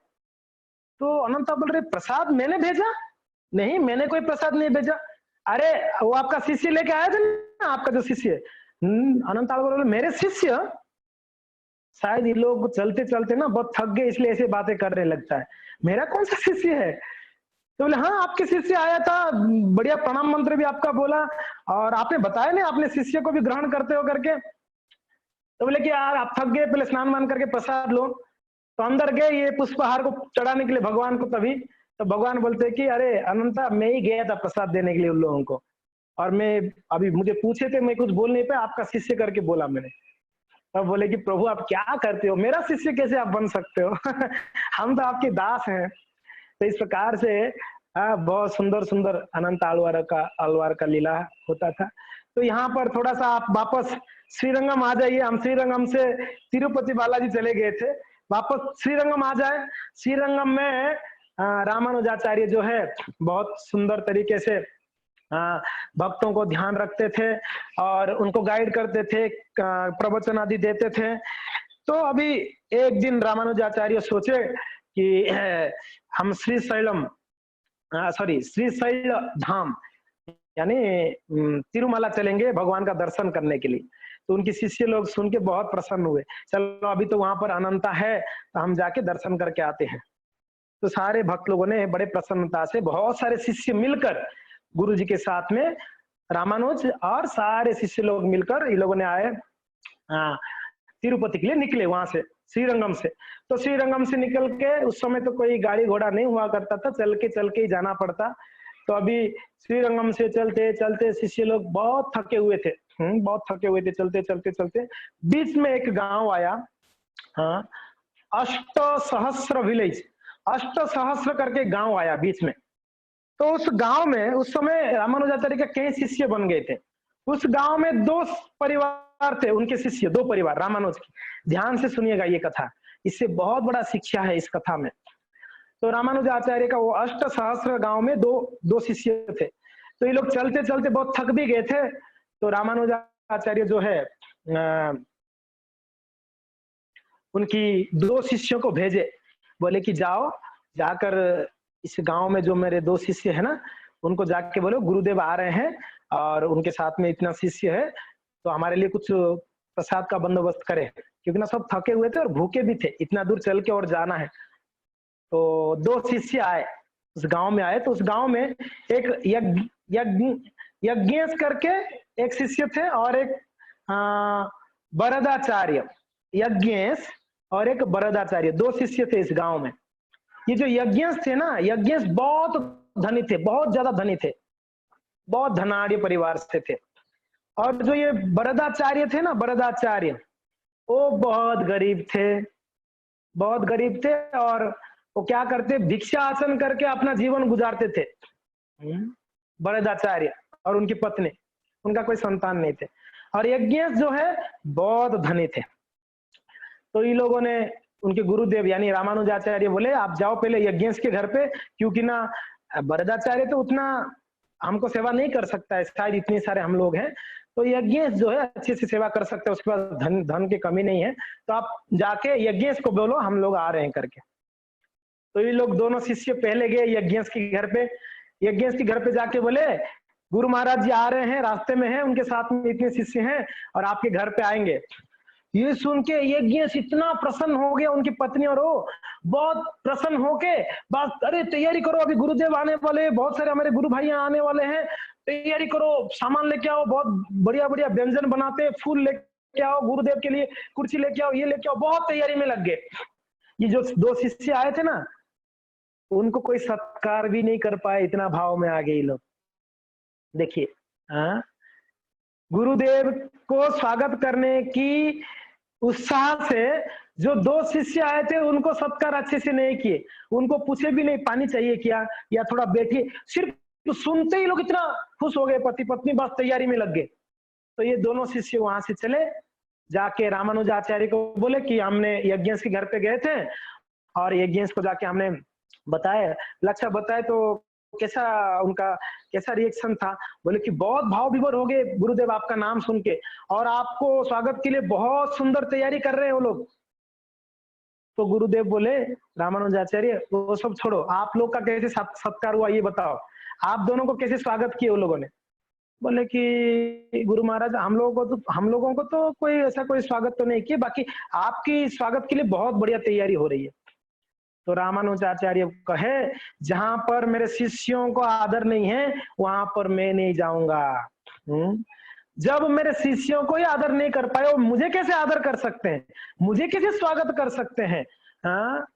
तो अनंता बोल रहे प्रसाद मैंने भेजा? नहीं मैंने कोई प्रसाद नहीं भेजा। अरे वो आपका शिष्य लेके आया था ना, आपका जो शिष्य। अनंत बोले मेरे शिष्य? शायद ये लोग चलते चलते ना बहुत थक गए इसलिए ऐसे बातें करने लगता है, मेरा कौन सा शिष्य है? तो बोले हाँ आपके शिष्य आया था, बढ़िया प्रणाम मंत्र भी आपका बोला और आपने बताया नहीं अपने शिष्य को भी ग्रहण करते हो करके। तो बोले कि यार आप थक गए, पहले स्नान मान करके प्रसाद लो। तो अंदर गए ये पुष्पहार को चढ़ाने के लिए भगवान को, तभी तो भगवान बोलते कि अरे अनंता मैं ही गया था प्रसाद देने के लिए उन लोगों को, और मैं अभी मुझे पूछे थे मैं कुछ बोल नहीं पाया, आपका शिष्य करके बोला मैंने। तब बोले कि प्रभु आप क्या करते हो, मेरा शिष्य कैसे आप बन सकते हो हम तो आपके दास हैं। तो इस प्रकार से बहुत सुंदर सुंदर अनंत आलवार का लीला होता था। तो यहाँ पर थोड़ा सा आप वापस श्रीरंगम आ जाइए। हम श्रीरंगम से तिरुपति बालाजी चले गए थे, वापस श्रीरंगम आ जाए। श्रीरंगम में रामानुजाचार्य जो है बहुत सुंदर तरीके से भक्तों को ध्यान रखते थे और उनको गाइड करते थे, प्रवचन आदि देते थे। तो अभी एक दिन रामानुजाचार्य सोचे कि हम श्रीशैल धाम यानी तिरुमला चलेंगे भगवान का दर्शन करने के लिए। तो उनके शिष्य लोग सुन के बहुत प्रसन्न हुए, चलो अभी तो वहां पर अनंता है तो हम जाके दर्शन करके आते हैं। तो सारे भक्त लोगों ने बड़े प्रसन्नता से, बहुत सारे शिष्य मिलकर गुरु जी के साथ में रामानुज और सारे शिष्य लोग मिलकर ये लोगों ने आए तिरुपति के लिए निकले वहां से, श्रीरंगम से। तो श्रीरंगम से निकल के, उस समय तो कोई गाड़ी घोड़ा नहीं हुआ करता था, चल के ही जाना पड़ता। तो अभी श्रीरंगम से चलते चलते शिष्य लोग बहुत थके हुए थे, बहुत थके हुए थे, चलते चलते चलते बीच में एक गांव आया, हाँ, अष्ट सहस्र विलेज, अष्ट सहस्र करके गांव आया बीच में। तो उस गांव में उस समय रामानुजाचार्य के कई शिष्य बन गए थे। उस गांव में 2 परिवार थे, उनके शिष्य, 2 परिवार रामानुज की। ध्यान से सुनिएगा ये कथा, इससे बहुत बड़ा शिक्षा है इस कथा में। तो रामानुजाचार्य का वो अष्ट सहस्र गांव में दो शिष्य थे। तो ये लोग चलते चलते बहुत थक भी गए थे। तो रामानुजाचार्य जो है उनकी 2 शिष्यों को भेजे, बोले कि जाओ, जाकर इस गांव में जो मेरे 2 शिष्य है ना, उनको जाके बोलो गुरुदेव आ रहे हैं और उनके साथ में इतना शिष्य है, तो हमारे लिए कुछ प्रसाद का बंदोबस्त करें, क्योंकि ना सब थके हुए थे और भूखे भी थे, इतना दूर चल के और जाना है। तो 2 शिष्य आए, उस गांव में आए। तो उस गांव में एक यज्ञेश करके एक शिष्य थे और एक बरदाचार्य, यज्ञेश और एक बरदाचार्य, 2 शिष्य थे इस गांव में। ये जो यज्ञेश थे ना, यज्ञेश बहुत धनी थे, बहुत ज्यादा धनी थे, बहुत धनाढ़ परिवार से थे। और जो ये बरदाचार्य थे ना, बरदाचार्य, वो बहुत गरीब थे, बहुत गरीब थे। और वो क्या करते, भिक्षा आसन करके अपना जीवन गुजारते थे। बरदाचार्य और उनकी पत्नी, उनका कोई संतान नहीं थे। और यज्ञेश जो है बहुत धनी थे। तो ये लोगों ने, उनके गुरुदेव यानी रामानुजाचार्य बोले आप जाओ पहले यज्ञेश के घर पे, क्योंकि ना बरदाचार्य तो उतना हमको सेवा नहीं कर सकता है, शायद इतने सारे हम लोग हैं, तो यज्ञेश जो है अच्छे से सेवा कर सकते हैं, उसके पास धन की कमी नहीं है, तो आप जाके यज्ञेश को बोलो हम लोग आ रहे हैं करके। तो ये लोग दोनों शिष्य पहले गए यज्ञेश के घर पे। यज्ञेश के घर पे जाके बोले गुरु महाराज जी आ रहे हैं, रास्ते में हैं, उनके साथ में इतने शिष्य हैं और आपके घर पे आएंगे। ये सुन के यज्ञेश इतना प्रसन्न हो गया, उनकी पत्नी और वो बहुत प्रसन्न होके बस, अरे तैयारी करो, अभी गुरुदेव आने वाले, बहुत सारे हमारे गुरु भाई आने वाले हैं, तैयारी करो, सामान लेके आओ, बहुत बढ़िया बढ़िया व्यंजन बनाते, फूल लेके आओ गुरुदेव के लिए, कुर्सी लेके आओ, ये लेके आओ, बहुत तैयारी में लग गए। ये जो 2 शिष्य आए थे ना, उनको कोई सत्कार भी नहीं कर पाए, इतना भाव में आ गए ये लोग। देखिए, गुरुदेव को स्वागत करने की उत्साह से जो 2 शिष्य आए थे उनको सत्कार अच्छे से नहीं किए, उनको पूछे भी नहीं पानी चाहिए क्या, या थोड़ा बैठिए, सिर्फ सुनते ही लोग इतना खुश हो गए, पति पत्नी बस तैयारी में लग गए। तो ये दोनों शिष्य वहां से चले, जाके रामानुजाचार्य को बोले कि हमने यज्ञेश के घर पे गए थे और यज्ञेश को जाके हमने बताया, लक्ष्य बताए, तो कैसा रिएक्शन था। बोले कि बहुत भाव विभोर हो गए गुरुदेव आपका नाम सुन के, और आपको स्वागत के लिए बहुत सुंदर तैयारी कर रहे हैं वो लोग। तो गुरुदेव बोले रामानुजाचार्य वो सब छोड़ो, आप लोग का कैसे सत्कार हुआ ये बताओ, आप दोनों को कैसे स्वागत किए वो लोगों ने। बोले कि गुरु महाराज हम लोगों को तो कोई ऐसा कोई स्वागत तो नहीं किया, बाकी आपकी स्वागत के लिए बहुत बढ़िया तैयारी हो रही है। तो रामानुजाचार्य कहे जहां पर मेरे शिष्यों को आदर नहीं है वहां पर मैं नहीं जाऊंगा। जब मेरे शिष्यों को ही आदर नहीं कर पाए, वो मुझे कैसे आदर कर सकते हैं, मुझे कैसे स्वागत कर सकते हैं, हाँ,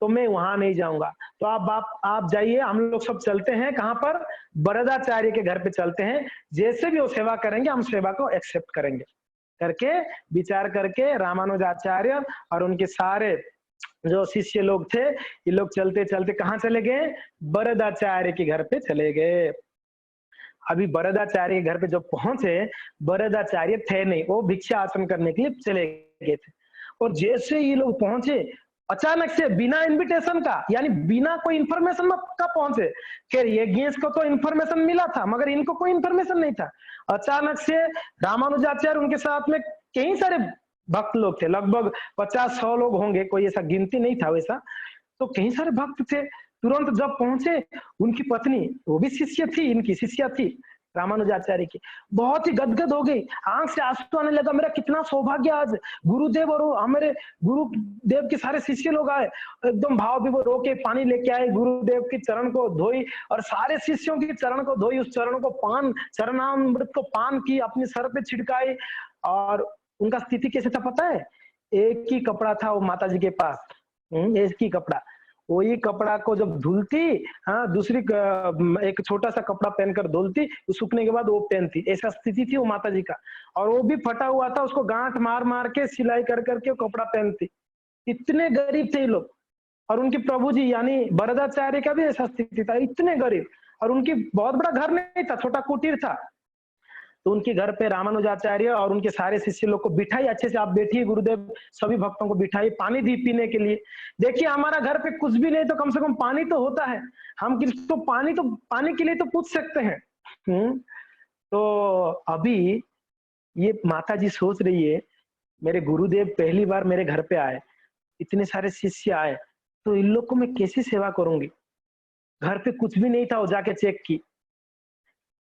तो मैं वहां नहीं जाऊंगा। तो आप जाइए, हम लोग सब चलते हैं, कहां पर, बरदाचार्य के घर पे चलते हैं, जैसे भी वो सेवा करेंगे हम सेवा को एक्सेप्ट करेंगे करके विचार करके रामानुजाचार्य और उनके सारे जो शिष्य लोग थे, ये लोग चलते चलते कहाँ चले गए, बरदाचार्य के घर पे चले गए। अभी बरदाचार्य के घर पे जब पहुंचे, बरदाचार्य थे नहीं, वो भिक्षा आसन करने के लिए चले गए थे। और जैसे ये लोग पहुंचे, अचानक से बिना इनविटेशन का, यानी बिना कोई इन्फॉर्मेशन का पहुंचे। खैर यज्ञेश को तो इन्फॉर्मेशन मिला था, मगर इनको कोई इन्फॉर्मेशन नहीं था। अचानक से रामानुजाचार्य उनके साथ में कई सारे भक्त लोग थे, लगभग 50-100 लोग होंगे, कोई ऐसा गिनती नहीं था वैसा, तो कई सारे भक्त थे। तुरंत जब पहुंचे, उनकी पत्नी, वो भी शिष्य थी, इनकी शिष्या थी, रामानुजाचार्य की। बहुत ही गदगद हो गई, आंख से आंसू आने लगा, मेरा कितना सौभाग्य आज, गुरुदेव और हमारे गुरुदेव के सारे शिष्य लोग आए, एकदम भाव विभोर रो के पानी लेके आए, गुरुदेव के चरण को धोई और सारे शिष्यों के चरण को धोई, उस चरण को पान, चरणामृत को पान की, अपने सर पे छिड़काई। और उनका स्थिति कैसे था पता है? एक ही कपड़ा था वो माता जी के पास, एक ही कपड़ा, वही कपड़ा को जब धुलती, हाँ, दूसरी एक छोटा सा कपड़ा पहनकर धुलती, सूखने के बाद वो पहनती, ऐसा स्थिति थी वो माता जी का। और वो भी फटा हुआ था, उसको गांठ मार मार के सिलाई कर करके वो कपड़ा पहनती। इतने गरीब थे ये लोग। और उनके प्रभु जी यानी वरदाचार्य का भी ऐसा स्थिति था, इतने गरीब। और उनकी बहुत बड़ा घर नहीं था, छोटा कुटीर था। तो उनके घर पे रामानुजाचार्य और उनके सारे शिष्य लोग को बिठाई, अच्छे से आप बैठिए, गुरुदेव सभी भक्तों को बिठाई, पानी दी पीने के लिए। देखिए हमारा घर पे कुछ भी नहीं तो कम से कम पानी तो होता है, हम किसी तो पानी के लिए तो पूछ सकते हैं। तो अभी ये माता जी सोच रही है, मेरे गुरुदेव पहली बार मेरे घर पे आए, इतने सारे शिष्य आए, तो इन लोग को मैं कैसे सेवा करूंगी? घर पे कुछ भी नहीं था, वो जाके चेक की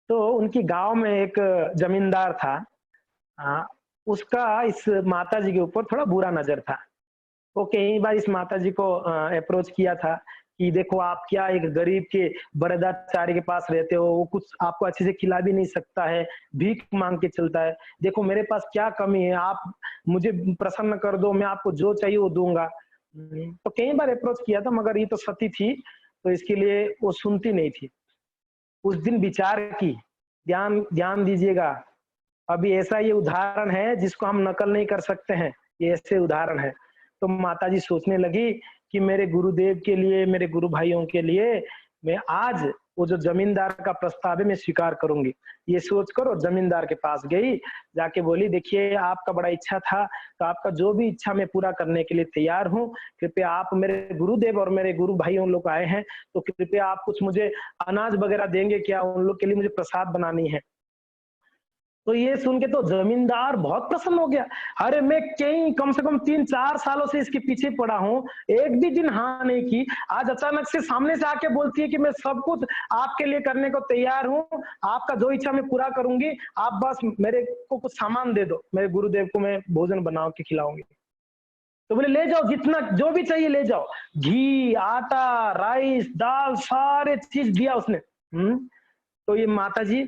तो उनकी गांव में एक जमींदार था, उसका इस माता जी के ऊपर थोड़ा बुरा नजर था। वो कई बार इस माता जी को अप्रोच किया था कि देखो आप क्या एक गरीब के वरदाचार्य के पास रहते हो, वो कुछ आपको अच्छे से खिला भी नहीं सकता है, भीख मांग के चलता है, देखो मेरे पास क्या कमी है, आप मुझे प्रसन्न कर दो, मैं आपको जो चाहिए वो दूंगा। तो कई बार अप्रोच किया था, मगर ये तो सती थी, तो इसके लिए वो सुनती नहीं थी। उस दिन विचार की, ध्यान ध्यान दीजिएगा, अभी ऐसा ये उदाहरण है जिसको हम नकल नहीं कर सकते हैं, ये ऐसे उदाहरण है। तो माताजी सोचने लगी कि मेरे गुरुदेव के लिए, मेरे गुरु भाइयों के लिए मैं आज वो जो जमींदार का प्रस्ताव है मैं स्वीकार करूंगी। ये सोचकर वो जमींदार के पास गई, जाके बोली देखिए आपका बड़ा इच्छा था, तो आपका जो भी इच्छा मैं पूरा करने के लिए तैयार हूँ, कृपया आप, मेरे गुरुदेव और मेरे गुरु भाइयों लोग आए हैं, तो कृपया आप कुछ मुझे अनाज वगैरह देंगे क्या? उन लोग के लिए मुझे प्रसाद बनानी है। तो ये सुन के तो जमींदार बहुत प्रसन्न हो गया। अरे मैं कई कम से कम 3-4 सालों से इसके पीछे पड़ा हूँ, एक भी दिन हाँ नहीं की, आज अचानक से सामने से आके बोलती है कि मैं सब कुछ आपके लिए करने को तैयार हूँ, आपका जो इच्छा मैं पूरा करूंगी, आप बस मेरे को कुछ सामान दे दो, मेरे गुरुदेव को मैं भोजन बना के खिलाऊंगी। तो बोले ले जाओ, जितना जो भी चाहिए ले जाओ, घी, आटा, राइस, दाल, सारे चीज दिया उसने। तो ये माता जी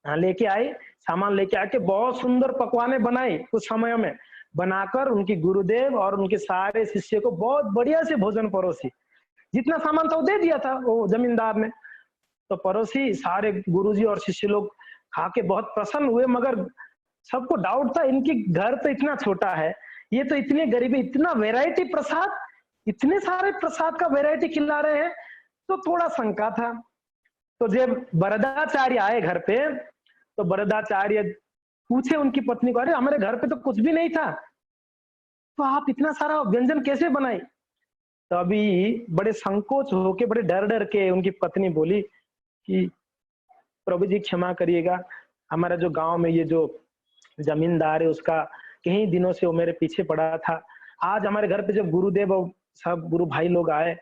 लेके आई, सामान लेके आके बहुत सुंदर पकवाने बनाई, कुछ समय में बनाकर उनके गुरुदेव और उनके सारे शिष्य को बहुत बढ़िया से भोजन परोसी। जितना सामान था वो दे दिया था वो जमींदार ने, तो परोसी, सारे गुरुजी और शिष्य लोग खा के बहुत प्रसन्न हुए। मगर सबको डाउट था, इनकी घर तो इतना छोटा है, ये तो इतने गरीब है, इतना वेराइटी प्रसाद, इतने सारे प्रसाद का वेराइटी खिला रहे हैं, तो थोड़ा शंका था। तो जब वरदाचार्य आए घर पे, तो वरदाचार्य पूछे उनकी पत्नी को, अरे हमारे घर पे तो कुछ भी नहीं था, तो आप इतना सारा व्यंजन कैसे बनाई? तो अभी बड़े संकोच होके, बड़े डर डर के उनकी पत्नी बोली कि प्रभु जी क्षमा करिएगा, हमारा जो गांव में ये जो जमींदार है उसका कई दिनों से वो मेरे पीछे पड़ा था। आज हमारे घर पे जब गुरुदेव और सब गुरु भाई लोग आए,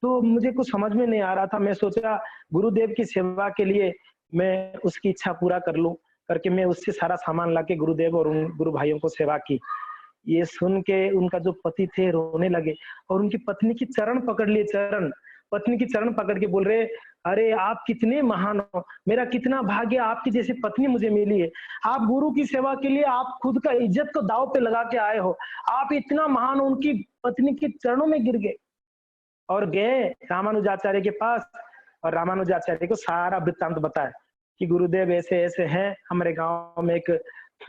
तो मुझे कुछ समझ में नहीं आ रहा था, मैं सोचा गुरुदेव की सेवा के लिए मैं उसकी इच्छा पूरा कर लूं, करके मैं उससे सारा सामान लाके गुरुदेव और उन गुरु भाइयों को सेवा की। ये सुन के उनका जो पति थे रोने लगे और उनकी पत्नी की चरण पकड़ लिए, चरण, पत्नी की चरण पकड़ के बोल रहे, अरे आप कितने महान हो, मेरा कितना भाग्य आपकी जैसी पत्नी मुझे मिली है, आप गुरु की सेवा के लिए आप खुद का इज्जत को दाव पे लगा के आए हो, आप इतना महान हो। उनकी पत्नी के चरणों में गिर गए और गए रामानुजाचार्य के पास, और रामानुजाचार्य को सारा वृत्तांत बताया कि गुरुदेव ऐसे ऐसे हैं, हमारे गांव में एक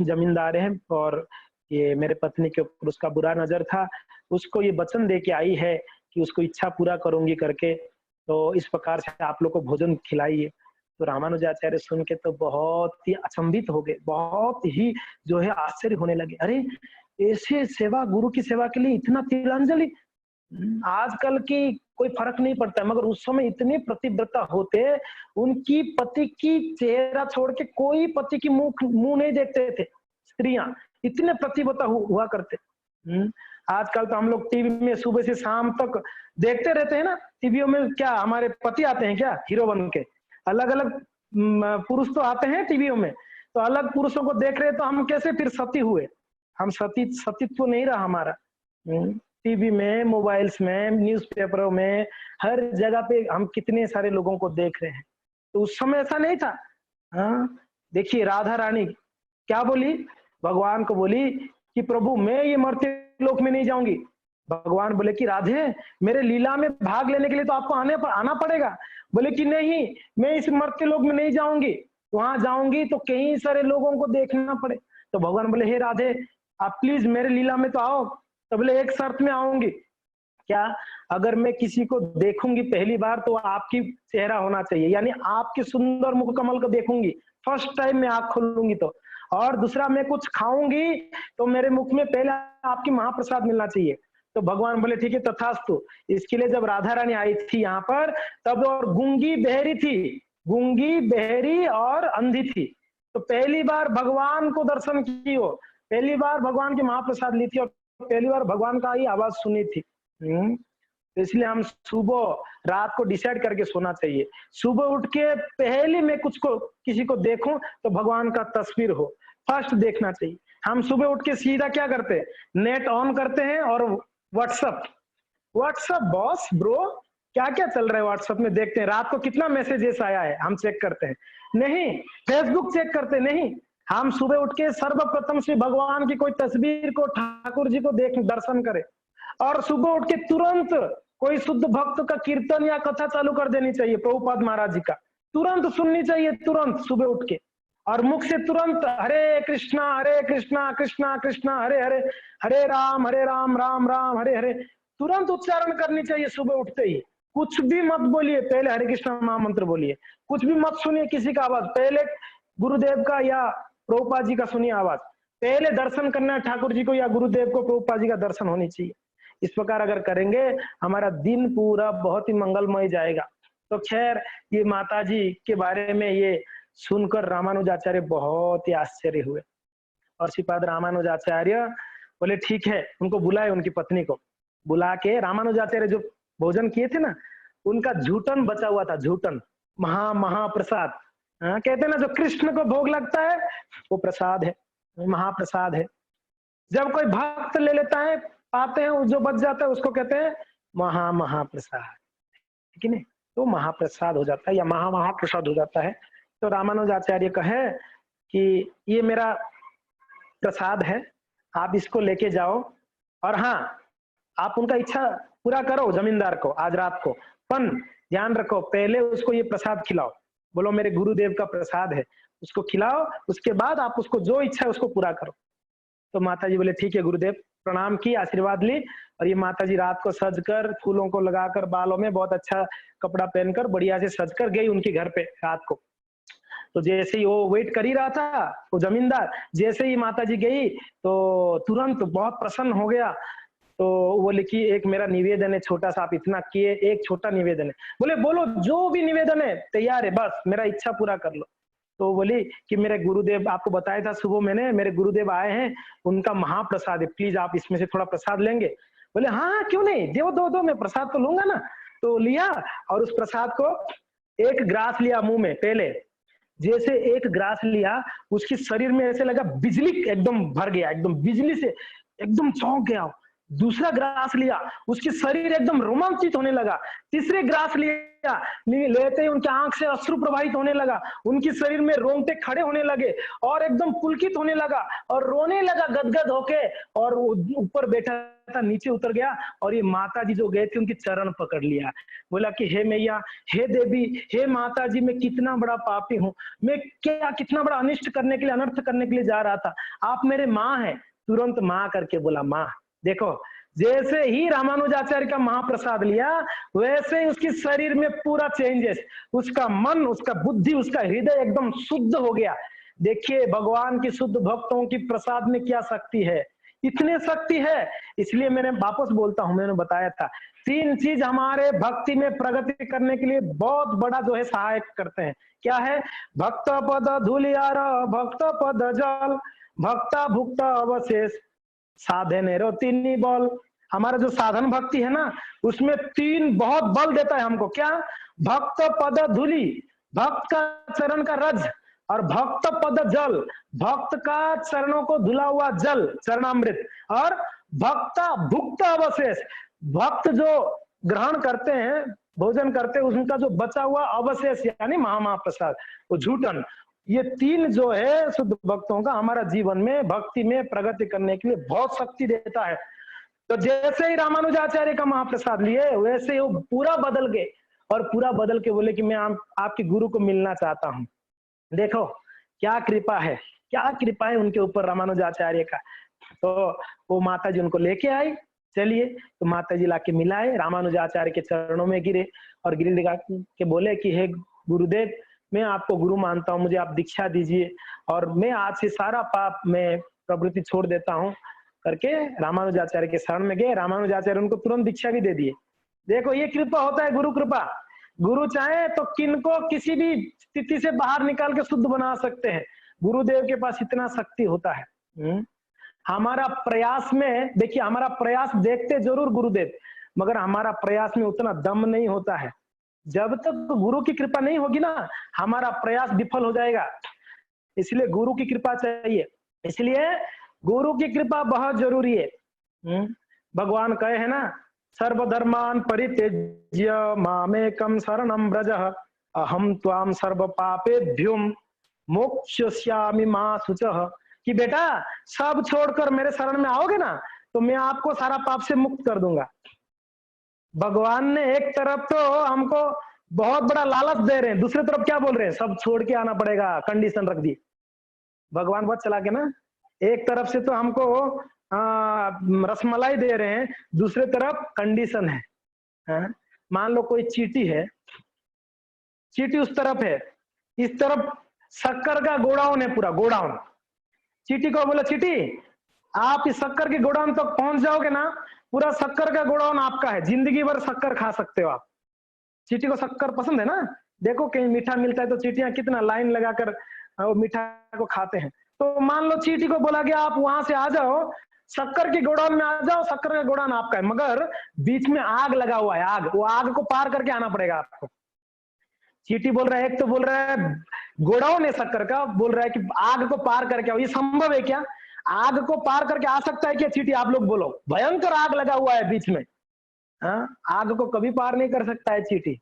जमींदार है और ये मेरे पत्नी के ऊपर उसका बुरा नजर था, उसको ये वचन दे के आई है कि उसको इच्छा पूरा करूंगी करके, तो इस प्रकार से आप लोग को भोजन खिलाइए। तो रामानुजाचार्य सुन के तो बहुत ही अचंभित हो गए, बहुत ही जो है आश्चर्य होने लगे, अरे ऐसे सेवा, गुरु की सेवा के लिए इतना तिलांजलि, आजकल की कोई फर्क नहीं पड़ता है, मगर उस समय इतने प्रतिव्रता होते, उनकी पति की चेहरा छोड़ के कोई पति की मुंह नहीं देखते थे, स्त्रियां इतने प्रतिव्रता हुआ करते। आजकल तो हम लोग टीवी में सुबह से शाम तक देखते रहते हैं ना, टीवियों में क्या हमारे पति आते हैं क्या हीरो बन के, अलग अलग पुरुष तो आते हैं टीवियों में, तो अलग पुरुषों को देख रहे तो हम कैसे फिर सती हुए? हम सतीत्व तो नहीं रहा हमारा। टीवी में, मोबाइल्स में, न्यूज़पेपरों में, हर जगह पे हम कितने सारे लोगों को देख रहे हैं। तो उस समय ऐसा नहीं था। हाँ, देखिए राधा रानी क्या बोली? भगवान को बोली कि प्रभु मैं ये मर्त्य लोक में नहीं जाऊंगी। भगवान बोले कि राधे मेरे लीला में भाग लेने के लिए तो आपको आना पड़ेगा। बोले कि नहीं, मैं इस मर्त्य लोक में नहीं जाऊंगी, वहां जाऊंगी तो कई सारे लोगों को देखना पड़े। तो भगवान बोले हे राधे आप प्लीज मेरे लीला में तो आओ। तो बोले एक शर्त में आऊंगी। क्या? अगर मैं किसी को देखूंगी पहली बार तो आपकी चेहरा होना चाहिए, यानी आपके सुंदर मुख कमल को देखूंगी फर्स्ट टाइम मैं आंख खोलूंगी तो। और दूसरा मैं कुछ खाऊंगी तो मेरे मुख में पहले आपकी महाप्रसाद मिलना चाहिए। तो भगवान बोले ठीक है तथास्तु। इसके लिए जब राधा रानी आई थी यहाँ पर तब और गूंगी बहरी थी, गूंगी बहरी और अंधी थी। तो पहली बार भगवान को दर्शन की हो, पहली बार भगवान की महाप्रसाद ली थी और पहली बार भगवान का ही आवाज सुनी थी। तो इसलिए हम सुबह रात को डिसाइड करके सोना चाहिए। सुबह उठ के पहले मैं कुछ को किसी को देखूं तो भगवान का तस्वीर हो, फर्स्ट देखना चाहिए। हम सुबह उठ के सीधा क्या करते हैं? नेट ऑन करते हैं और व्हाट्सअप व्हाट्सअप बॉस ब्रो क्या क्या चल रहा है व्हाट्सएप में देखते हैं। रात को कितना मैसेजेस आया है हम चेक करते हैं नहीं, फेसबुक चेक करते नहीं। हम सुबह उठ के सर्वप्रथम श्री भगवान की कोई तस्वीर को, ठाकुर जी को देख दर्शन करें। और सुबह उठ के तुरंत कोई शुद्ध भक्त का कीर्तन या कथा चालू कर देनी चाहिए, प्रभुपाद महाराज जी का तुरंत सुननी चाहिए, तुरंत सुबह उठ के। और मुख से तुरंत हरे कृष्णा कृष्णा कृष्णा हरे हरे, हरे राम राम राम हरे हरे, तुरंत उच्चारण करनी चाहिए सुबह उठते ही। कुछ भी मत बोलिए, पहले हरे कृष्णा महामंत्र बोलिए। कुछ भी मत सुनिए किसी का आवाज, पहले गुरुदेव का या प्रभुपाद जी का सुनिए आवाज। पहले दर्शन करना है ठाकुर जी को या गुरुदेव को, प्रभुपाद जी का दर्शन होनी चाहिए। इस प्रकार अगर करेंगे हमारा दिन पूरा बहुत ही मंगलमय जाएगा। तो खैर ये माता जी के बारे में ये सुनकर रामानुजाचार्य बहुत ही आश्चर्य हुए। और श्रीपाद रामानुजाचार्य बोले ठीक है, उनको बुलाए, उनकी पत्नी को बुला के रामानुजाचार्य जो भोजन किए थे ना उनका झूठन बचा हुआ था, झूठन महाप्रसाद। कहते हैं ना जो कृष्ण को भोग लगता है वो प्रसाद है, महाप्रसाद है। जब कोई भक्त ले लेता है पाते हैं जो बच जाता है उसको कहते हैं महाप्रसाद, ठीक है नहीं? तो महाप्रसाद हो जाता है या महाप्रसाद हो जाता है। तो रामानुजाचार्य कहे कि ये मेरा प्रसाद है, आप इसको लेके जाओ और हाँ आप उनका इच्छा पूरा करो जमींदार को आज रात को, पर ध्यान रखो पहले उसको ये प्रसाद खिलाओ, बोलो मेरे गुरुदेव का प्रसाद है, उसको खिलाओ, उसके बाद आप उसको जो इच्छा है उसको पूरा करो। तो माता जी बोले ठीक है गुरुदेव, प्रणाम की, आशीर्वाद ली। और ये माता जी रात को सजकर फूलों को लगाकर बालों में बहुत अच्छा कपड़ा पहनकर बढ़िया से सजकर गई उनके घर पे रात को। तो जैसे ही वो वेट कर ही रहा था वो जमींदार, जैसे ही माता जी गई तो तुरंत बहुत प्रसन्न हो गया। तो बोले कि एक मेरा निवेदन है छोटा सा, आप इतना किए, एक छोटा निवेदन है। बोले बोलो जो भी निवेदन है तैयार है, बस मेरा इच्छा पूरा कर लो। तो बोली कि मेरे गुरुदेव, आपको बताया था सुबह मैंने, मेरे गुरुदेव आए हैं, उनका महाप्रसाद है, प्लीज आप इसमें से थोड़ा प्रसाद लेंगे? बोले हाँ क्यों नहीं, दो मैं प्रसाद तो लूंगा ना। तो लिया और उस प्रसाद को एक ग्रास लिया मुंह में। पहले जैसे एक ग्रास लिया उसके शरीर में ऐसे लगा बिजली एकदम भर गया, एकदम बिजली से एकदम चौंक गया। दूसरा ग्रास लिया, उसकी शरीर एकदम रोमांचित होने लगा। तीसरे ग्रास लिया, लेते ही उनकी आंख से अश्रु प्रवाहित होने लगा, उनकी शरीर में रोंगटे खड़े होने लगे और एकदम पुलकित होने लगा और रोने लगा गदगद होके। और ऊपर बैठा था नीचे उतर गया और ये माता जी जो गए थे उनके चरण पकड़ लिया। बोला कि हे मैया, हे देवी, हे माता जी, मैं कितना बड़ा पापी हूँ, मैं क्या कितना बड़ा अनिष्ट करने के लिए, अनर्थ करने के लिए जा रहा था, आप मेरे माँ हैं। तुरंत माँ करके बोला माँ। देखो जैसे ही रामानुजाचार्य का महाप्रसाद लिया वैसे ही उसके शरीर में पूरा चेंजेस, उसका मन, उसका बुद्धि, उसका हृदय एकदम शुद्ध हो गया। देखिए भगवान की शुद्ध भक्तों की प्रसाद में क्या शक्ति है, इतने शक्ति है। इसलिए मैंने वापस बोलता हूं, मैंने बताया था 3 चीज हमारे भक्ति में प्रगति करने के लिए बहुत बड़ा जो है सहायक करते हैं। क्या है? भक्त पद धूलियार, भक्त पद जल, भक्ता भुक्त अवशेष, साधन रो 3 बल। हमारा जो साधन भक्ति है ना उसमें 3 बहुत बल देता है हमको। क्या? भक्त पद धूलि, भक्त का चरण का रज और भक्त पद जल, भक्त का चरणों को धुला हुआ जल चरणामृत, और भक्त भुक्त अवशेष, भक्त जो ग्रहण करते हैं, भोजन करते हैं, उनका जो बचा हुआ अवशेष यानी महाप्रसाद, वो झूठन, ये तीन जो है शुद्ध भक्तों का हमारा जीवन में भक्ति में प्रगति करने के लिए बहुत शक्ति देता है। तो जैसे ही रामानुजाचार्य का महाप्रसाद लिए वैसे ही वो पूरा बदल गए, और पूरा बदल के बोले कि मैं आपके गुरु को मिलना चाहता हूँ। देखो क्या कृपा है, क्या कृपा है उनके ऊपर रामानुजाचार्य का। तो वो माता जी उनको लेके आई, चलिए, तो माता जी लाके मिलाए, रामानुजाचार्य के चरणों में गिरे और गिर लगा के बोले कि हे गुरुदेव, मैं आपको गुरु मानता हूँ, मुझे आप दीक्षा दीजिए और मैं आज से सारा पाप में प्रवृत्ति छोड़ देता हूँ करके रामानुजाचार्य के शरण में गए। रामानुजाचार्य उनको तुरंत दीक्षा भी दे दिए। देखो ये कृपा होता है, गुरु कृपा। गुरु चाहे तो किनको किसी भी स्थिति से बाहर निकाल के शुद्ध बना सकते हैं, गुरुदेव के पास इतना शक्ति होता है। हमारा प्रयास में देखिए, हमारा प्रयास देखते जरूर गुरुदेव, मगर हमारा प्रयास में उतना दम नहीं होता है। जब तक गुरु की कृपा नहीं होगी ना, हमारा प्रयास विफल हो जाएगा। इसलिए गुरु की कृपा चाहिए, इसलिए गुरु की कृपा बहुत जरूरी है। भगवान कहे है ना, सर्वधर्मान परित्यज्य मामेकं शरणं व्रज अहम त्वाम सर्व पापेभ्यो मोक्षयिष्यामि मा शुचः, कि बेटा सब छोड़कर मेरे शरण में आओगे ना तो मैं आपको सारा पाप से मुक्त कर दूंगा। भगवान ने एक तरफ तो हमको बहुत बड़ा लालच दे रहे हैं, दूसरी तरफ क्या बोल रहे हैं, सब छोड़ के आना पड़ेगा, कंडीशन रख दी भगवान। बहुत चला के ना, एक तरफ से तो हमको रसमलाई दे रहे हैं, दूसरे तरफ कंडीशन है। मान लो कोई चीटी है, चीटी उस तरफ है, इस तरफ शक्कर का गोडाउन है, पूरा गोडाउन। चीटी को बोला, चीटी आप इस शक्कर के गोडाउन तक पहुंच जाओगे ना, पूरा शक्कर का गोडाउन आपका है, जिंदगी भर शक्कर खा सकते हो आप। चीटी को शक्कर पसंद है ना, देखो कहीं मीठा मिलता है तो चीटियां कितना लाइन लगाकर मीठा को खाते हैं। तो मान लो चीटी को बोला गया आप वहां से आ जाओ, शक्कर के गोडाउन में आ जाओ, शक्कर का गोडाउन आपका है, मगर बीच में आग लगा हुआ है, आग, वो आग को पार करके आना पड़ेगा आपको। चीटी बोल रहा है, एक तो बोल रहा है गोडाउन है शक्कर का, बोल रहा है कि आग को पार करके आओ। ये संभव है क्या? आग को पार करके आ सकता है क्या चीटी? आप लोग बोलो, भयंकर आग लगा हुआ है बीच में। आग को कभी पार नहीं कर सकता है चीटी।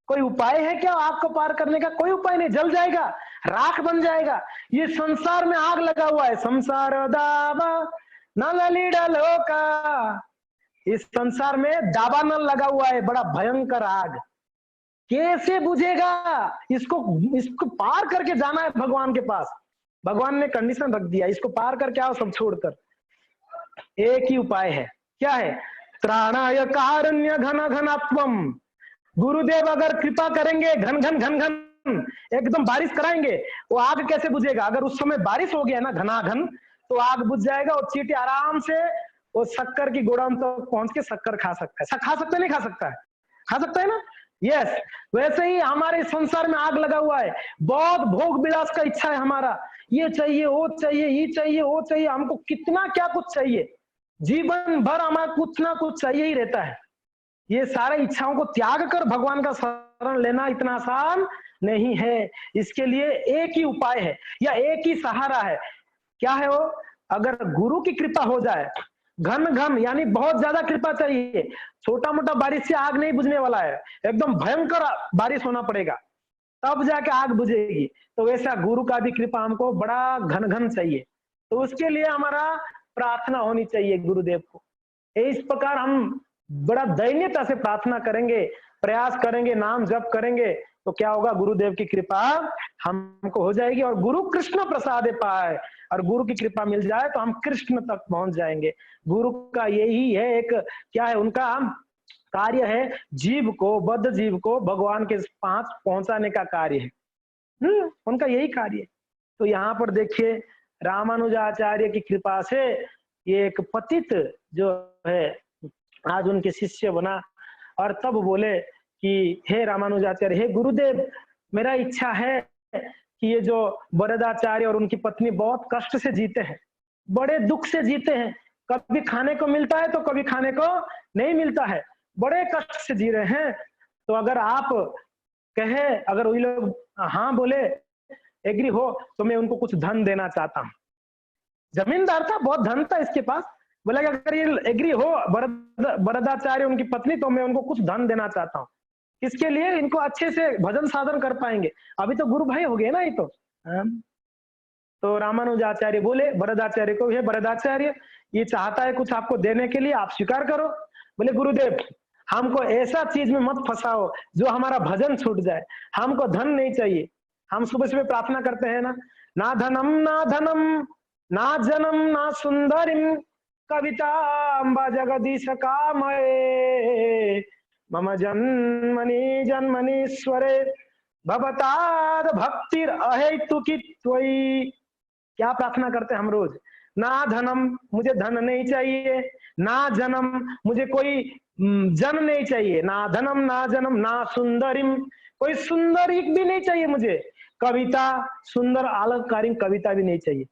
कोई उपाय है क्या आग को पार करने का? कोई उपाय नहीं, जल जाएगा, राख बन जाएगा। ये संसार में आग लगा हुआ है, संसार दावा नल का, इस संसार में दावा नल लगा हुआ है, बड़ा भयंकर आग। कैसे बुझेगा? इसको पार करके जाना है भगवान के पास। भगवान ने कंडीशन रख दिया, इसको पार करके आओ सब छोड़कर। एक ही उपाय है, क्या है? त्राणाय कारण्य घन घनात्वम। गुरुदेव अगर कृपा करेंगे, घन घन घन घन एकदम बारिश कराएंगे, वो आग कैसे बुझेगा? अगर उस समय बारिश हो गया ना घनाघन, तो आग बुझ जाएगा और चींटी आराम से वो शक्कर की गोडाउन तक पहुंच के शक्कर खा सकता है। खा सकता है, नहीं खा सकता है? खा सकता है ना? यस। वैसे ही हमारे संसार में आग लगा हुआ है, बहुत भोग विलास का इच्छा है हमारा, ये चाहिए, वो चाहिए, ये चाहिए, वो चाहिए, हमको कितना क्या कुछ चाहिए, जीवन भर हमारा कुछ ना कुछ चाहिए ही रहता है। ये सारे इच्छाओं को त्याग कर भगवान का शरण लेना इतना आसान नहीं है। इसके लिए एक ही उपाय है या एक ही सहारा है। क्या है वो? अगर गुरु की कृपा हो जाए, घन घन यानी बहुत ज्यादा कृपा चाहिए, छोटा मोटा बारिश से आग नहीं बुझने वाला है, एकदम भयंकर बारिश होना पड़ेगा तब जाके आग बुझेगी। तो वैसा गुरु का भी कृपा हमको बड़ा घन घन चाहिए, तो उसके लिए हमारा प्रार्थना होनी चाहिए गुरुदेव को। इस प्रकार हम बड़ा दैन्यता से प्रार्थना करेंगे, प्रयास करेंगे, नाम जप करेंगे, तो क्या होगा? गुरुदेव की कृपा हमको हो जाएगी और गुरु कृष्ण प्रसाद पाए, और गुरु की कृपा मिल जाए तो हम कृष्ण तक पहुंच जाएंगे। गुरु का यही है, एक क्या है उनका कार्य है, जीव को, बद्ध जीव को भगवान के पास पहुंचाने का कार्य है। उनका यही कार्य है। तो यहाँ पर देखिए रामानुजाचार्य की कृपा से ये एक पतित जो है आज उनके शिष्य बना, और तब बोले कि हे रामानुजाचार्य, हे गुरुदेव, मेरा इच्छा है कि ये जो वरदाचार्य और उनकी पत्नी बहुत कष्ट से जीते हैं, बड़े दुख से जीते हैं, कभी खाने को मिलता है तो कभी खाने को नहीं मिलता है, बड़े कष्ट से जी रहे हैं, तो अगर आप कहे, अगर वही लोग हाँ बोले, एग्री हो, तो मैं उनको कुछ धन देना चाहता हूँ। जमींदार था, बहुत धन था इसके पास, बोला कि अगर ये एग्री हो वरदाचार्य उनकी पत्नी, तो मैं उनको कुछ धन देना चाहता हूँ। इसके लिए इनको अच्छे से भजन साधन कर पाएंगे। अभी तो गुरु भाई हो गए ना ये तो। हाँ। तो रामानुजाचार्य बोले वरदाचार्य को, हे वरदाचार्य, ये चाहता है कुछ आपको देने के लिए, आप स्वीकार करो। बोले गुरुदेव, हमको ऐसा चीज में मत फंसाओ जो हमारा भजन छूट जाए, हमको धन नहीं चाहिए। हम सुबह सुबह प्रार्थना करते हैं ना, ना धनम ना धनम ना जनम ना सुंदरिम कविता अम्बा जगदीश कामये मम जन्मनि जन्मनीश्वरे भवताद भक्तिर अहेतुकी त्वयि। क्या प्रार्थना करते हैं हम रोज? ना धनम, मुझे धन नहीं चाहिए, ना जन्म, मुझे कोई जन नहीं चाहिए, ना धनम ना जन्म ना सुंदरिम, कोई सुंदरी भी नहीं चाहिए मुझे, कविता, सुंदर अलंकारिक कविता भी नहीं चाहिए।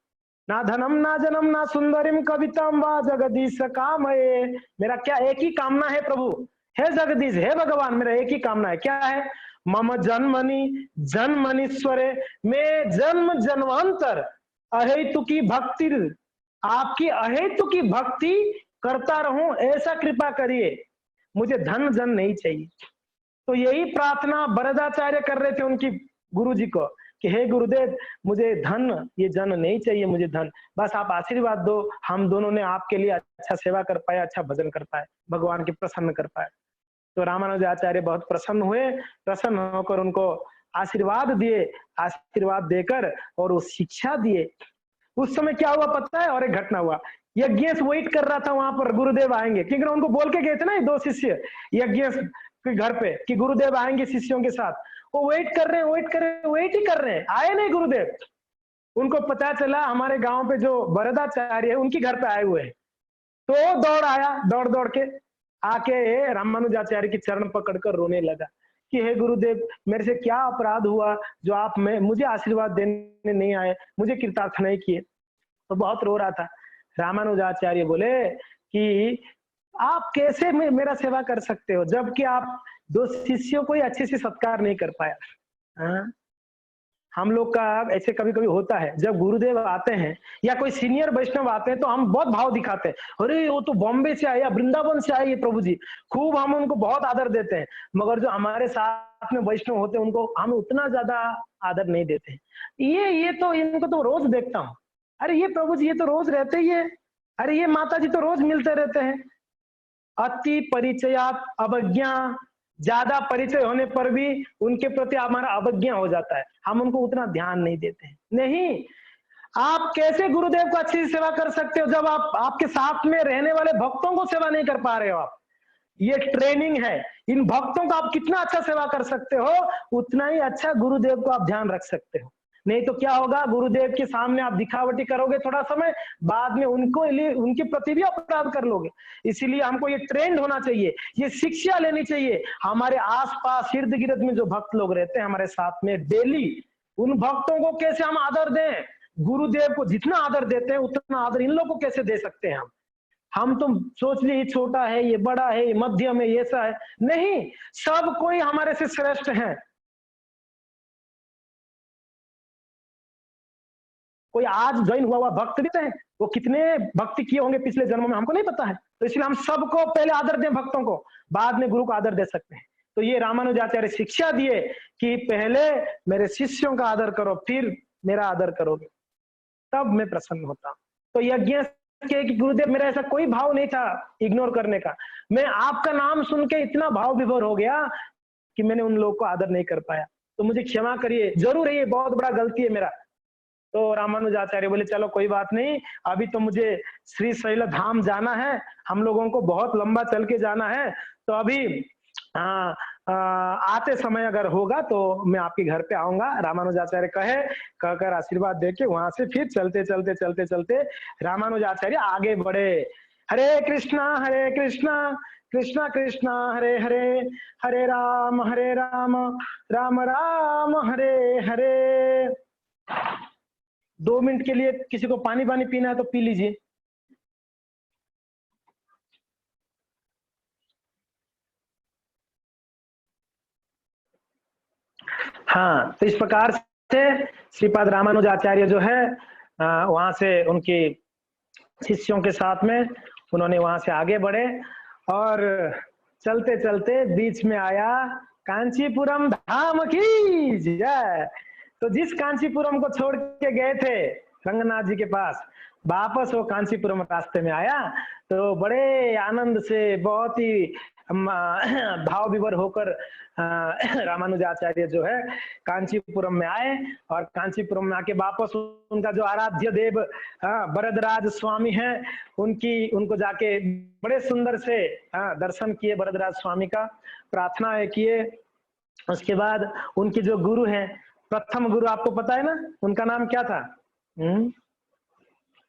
ना धनम ना जन्म ना सुंदरिम कवितम वा जगदीश कामये। मेरा क्या एक ही कामना है प्रभु, हे जगदीश, हे भगवान, मेरा एक ही कामना है। क्या है? मम जन्मनि जन्मनीश्वरे, मैं जन्म जन्मांतर अहेतु की भक्ति, आपकी अहेतु की भक्ति करता रहूं, ऐसा कृपा करिए, मुझे धन जन नहीं चाहिए। तो यही प्रार्थना वरदाचार्य कर रहे थे उनकी गुरु जी को कि हे गुरुदेव, मुझे धन, ये जन नहीं चाहिए, मुझे धन, बस आप आशीर्वाद दो, हम दोनों ने आपके लिए अच्छा सेवा कर पाए, अच्छा भजन कर पाए, भगवान के प्रसन्न कर पाए। तो रामानुजाचार्य बहुत प्रसन्न हुए, प्रसन्न होकर उनको आशीर्वाद दिए, आशीर्वाद देकर और वो शिक्षा दिए। उस समय क्या हुआ पता है? और एक घटना हुआ, यज्ञेश वेट कर रहा था वहां पर गुरुदेव आएंगे, क्योंकि उनको बोल के गए थे ना ये दो शिष्य यज्ञेश के घर पे कि गुरुदेव आएंगे शिष्यों के साथ। वो वेट कर रहे हैं, वेट कर रहे हैं, वेट ही कर रहे हैं, आए नहीं गुरुदेव। उनको पता चला हमारे गांव पे जो वरदाचार्य है उनकी घर पे आए हुए हैं, तो दौड़ आया, दौड़ दौड़ के आके रामानुजाचार्य की चरण पकड़कर रोने लगा कि हे गुरुदेव, मेरे से क्या अपराध हुआ जो आप मुझे आशीर्वाद देने नहीं आए, मुझे कृतार्थ नहीं किए। तो बहुत रो रहा था। रामानुजाचार्य बोले कि आप कैसे मेरा सेवा कर सकते हो जबकि आप दो शिष्यों को ही अच्छे से सत्कार नहीं कर पाया। हाँ? हम लोग का ऐसे कभी कभी होता है, जब गुरुदेव आते हैं या कोई सीनियर वैष्णव आते हैं तो हम बहुत भाव दिखाते हैं, अरे वो तो बॉम्बे से आए या वृंदावन से आए ये प्रभु जी, खूब हम उनको बहुत आदर देते हैं। मगर जो हमारे साथ में वैष्णव होते हैं उनको हम उतना ज्यादा आदर नहीं देते हैं। ये तो इनको तो रोज देखता हूँ, अरे ये प्रभु जी ये तो रोज रहते ही है, अरे ये माता जी तो रोज मिलते रहते हैं। अति परिचयात अवज्ञा, ज्यादा परिचय होने पर भी उनके प्रति हमारा अवज्ञा हो जाता है, हम उनको उतना ध्यान नहीं देते हैं। नहीं, आप कैसे गुरुदेव को अच्छी सेवा कर सकते हो जब आप आपके साथ में रहने वाले भक्तों को सेवा नहीं कर पा रहे हो। आप, ये ट्रेनिंग है, इन भक्तों को आप कितना अच्छा सेवा कर सकते हो उतना ही अच्छा गुरुदेव को आप ध्यान रख सकते हो। नहीं तो क्या होगा, गुरुदेव के सामने आप दिखावटी करोगे थोड़ा समय, बाद में उनको लिए उनके प्रति भी अपराध कर लोगे। इसीलिए हमको ये ट्रेंड होना चाहिए, ये शिक्षा लेनी चाहिए। हमारे आसपास इर्द गिर्द में जो भक्त लोग रहते हैं हमारे साथ में डेली, उन भक्तों को कैसे हम आदर दें, गुरुदेव को जितना आदर देते हैं उतना आदर इन लोगों को कैसे दे सकते हैं हम तो सोच लिए छोटा है, ये बड़ा है, ये मध्यम है, ये ऐसा है, नहीं, सब कोई हमारे से श्रेष्ठ है। कोई आज ज्वाइन हुआ भक्त भी है, वो कितने भक्ति किए होंगे पिछले जन्मों में हमको नहीं पता है। तो इसलिए हम सबको पहले आदर दें भक्तों को, बाद में गुरु को आदर दे सकते हैं। तो ये रामानुजाचार्य शिक्षा दिए कि पहले मेरे शिष्यों का आदर करो, फिर मेरा आदर करोगे, तब मैं प्रसन्न होता। तो यज्ञ के कि गुरुदेव मेरा ऐसा कोई भाव नहीं था इग्नोर करने का, मैं आपका नाम सुन के इतना भाव विभोर हो गया कि मैंने उन लोगों को आदर नहीं कर पाया, तो मुझे क्षमा करिए, जरूर है ये बहुत बड़ा गलती है मेरा। तो रामानुजाचार्य बोले चलो कोई बात नहीं, अभी तो मुझे श्री शैल धाम जाना है, हम लोगों को बहुत लंबा चल के जाना है, तो अभी आते समय अगर होगा तो मैं आपके घर पे आऊंगा। रामानुजाचार्य कहकर आशीर्वाद देके वहां से फिर चलते चलते चलते चलते रामानुजाचार्य आगे बढ़े। हरे कृष्णा कृष्णा कृष्णा हरे हरे, हरे राम राम राम हरे हरे। 2 मिनट के लिए किसी को पानी पीना है तो पी लीजिए। हाँ, तो इस प्रकार से श्रीपाद रामानुजाचार्य जो है वहां से उनकी शिष्यों के साथ में उन्होंने वहां से आगे बढ़े और चलते चलते बीच में आया कांचीपुरम धाम की जय। तो जिस कांचीपुरम को छोड़ के गए थे रंगनाथ जी के पास, वापस वो कांचीपुरम रास्ते में आया। तो बड़े आनंद से बहुत ही भाव विभोर होकर रामानुजाचार्य जो है कांचीपुरम में आए और कांचीपुरम में आके वापस उनका जो आराध्य देव वरदराज स्वामी है उनको जाके बड़े सुंदर से दर्शन किए वरदराज स्वामी का, प्रार्थना किए। उसके बाद उनके जो गुरु हैं, प्रथम गुरु आपको पता है ना उनका नाम क्या था?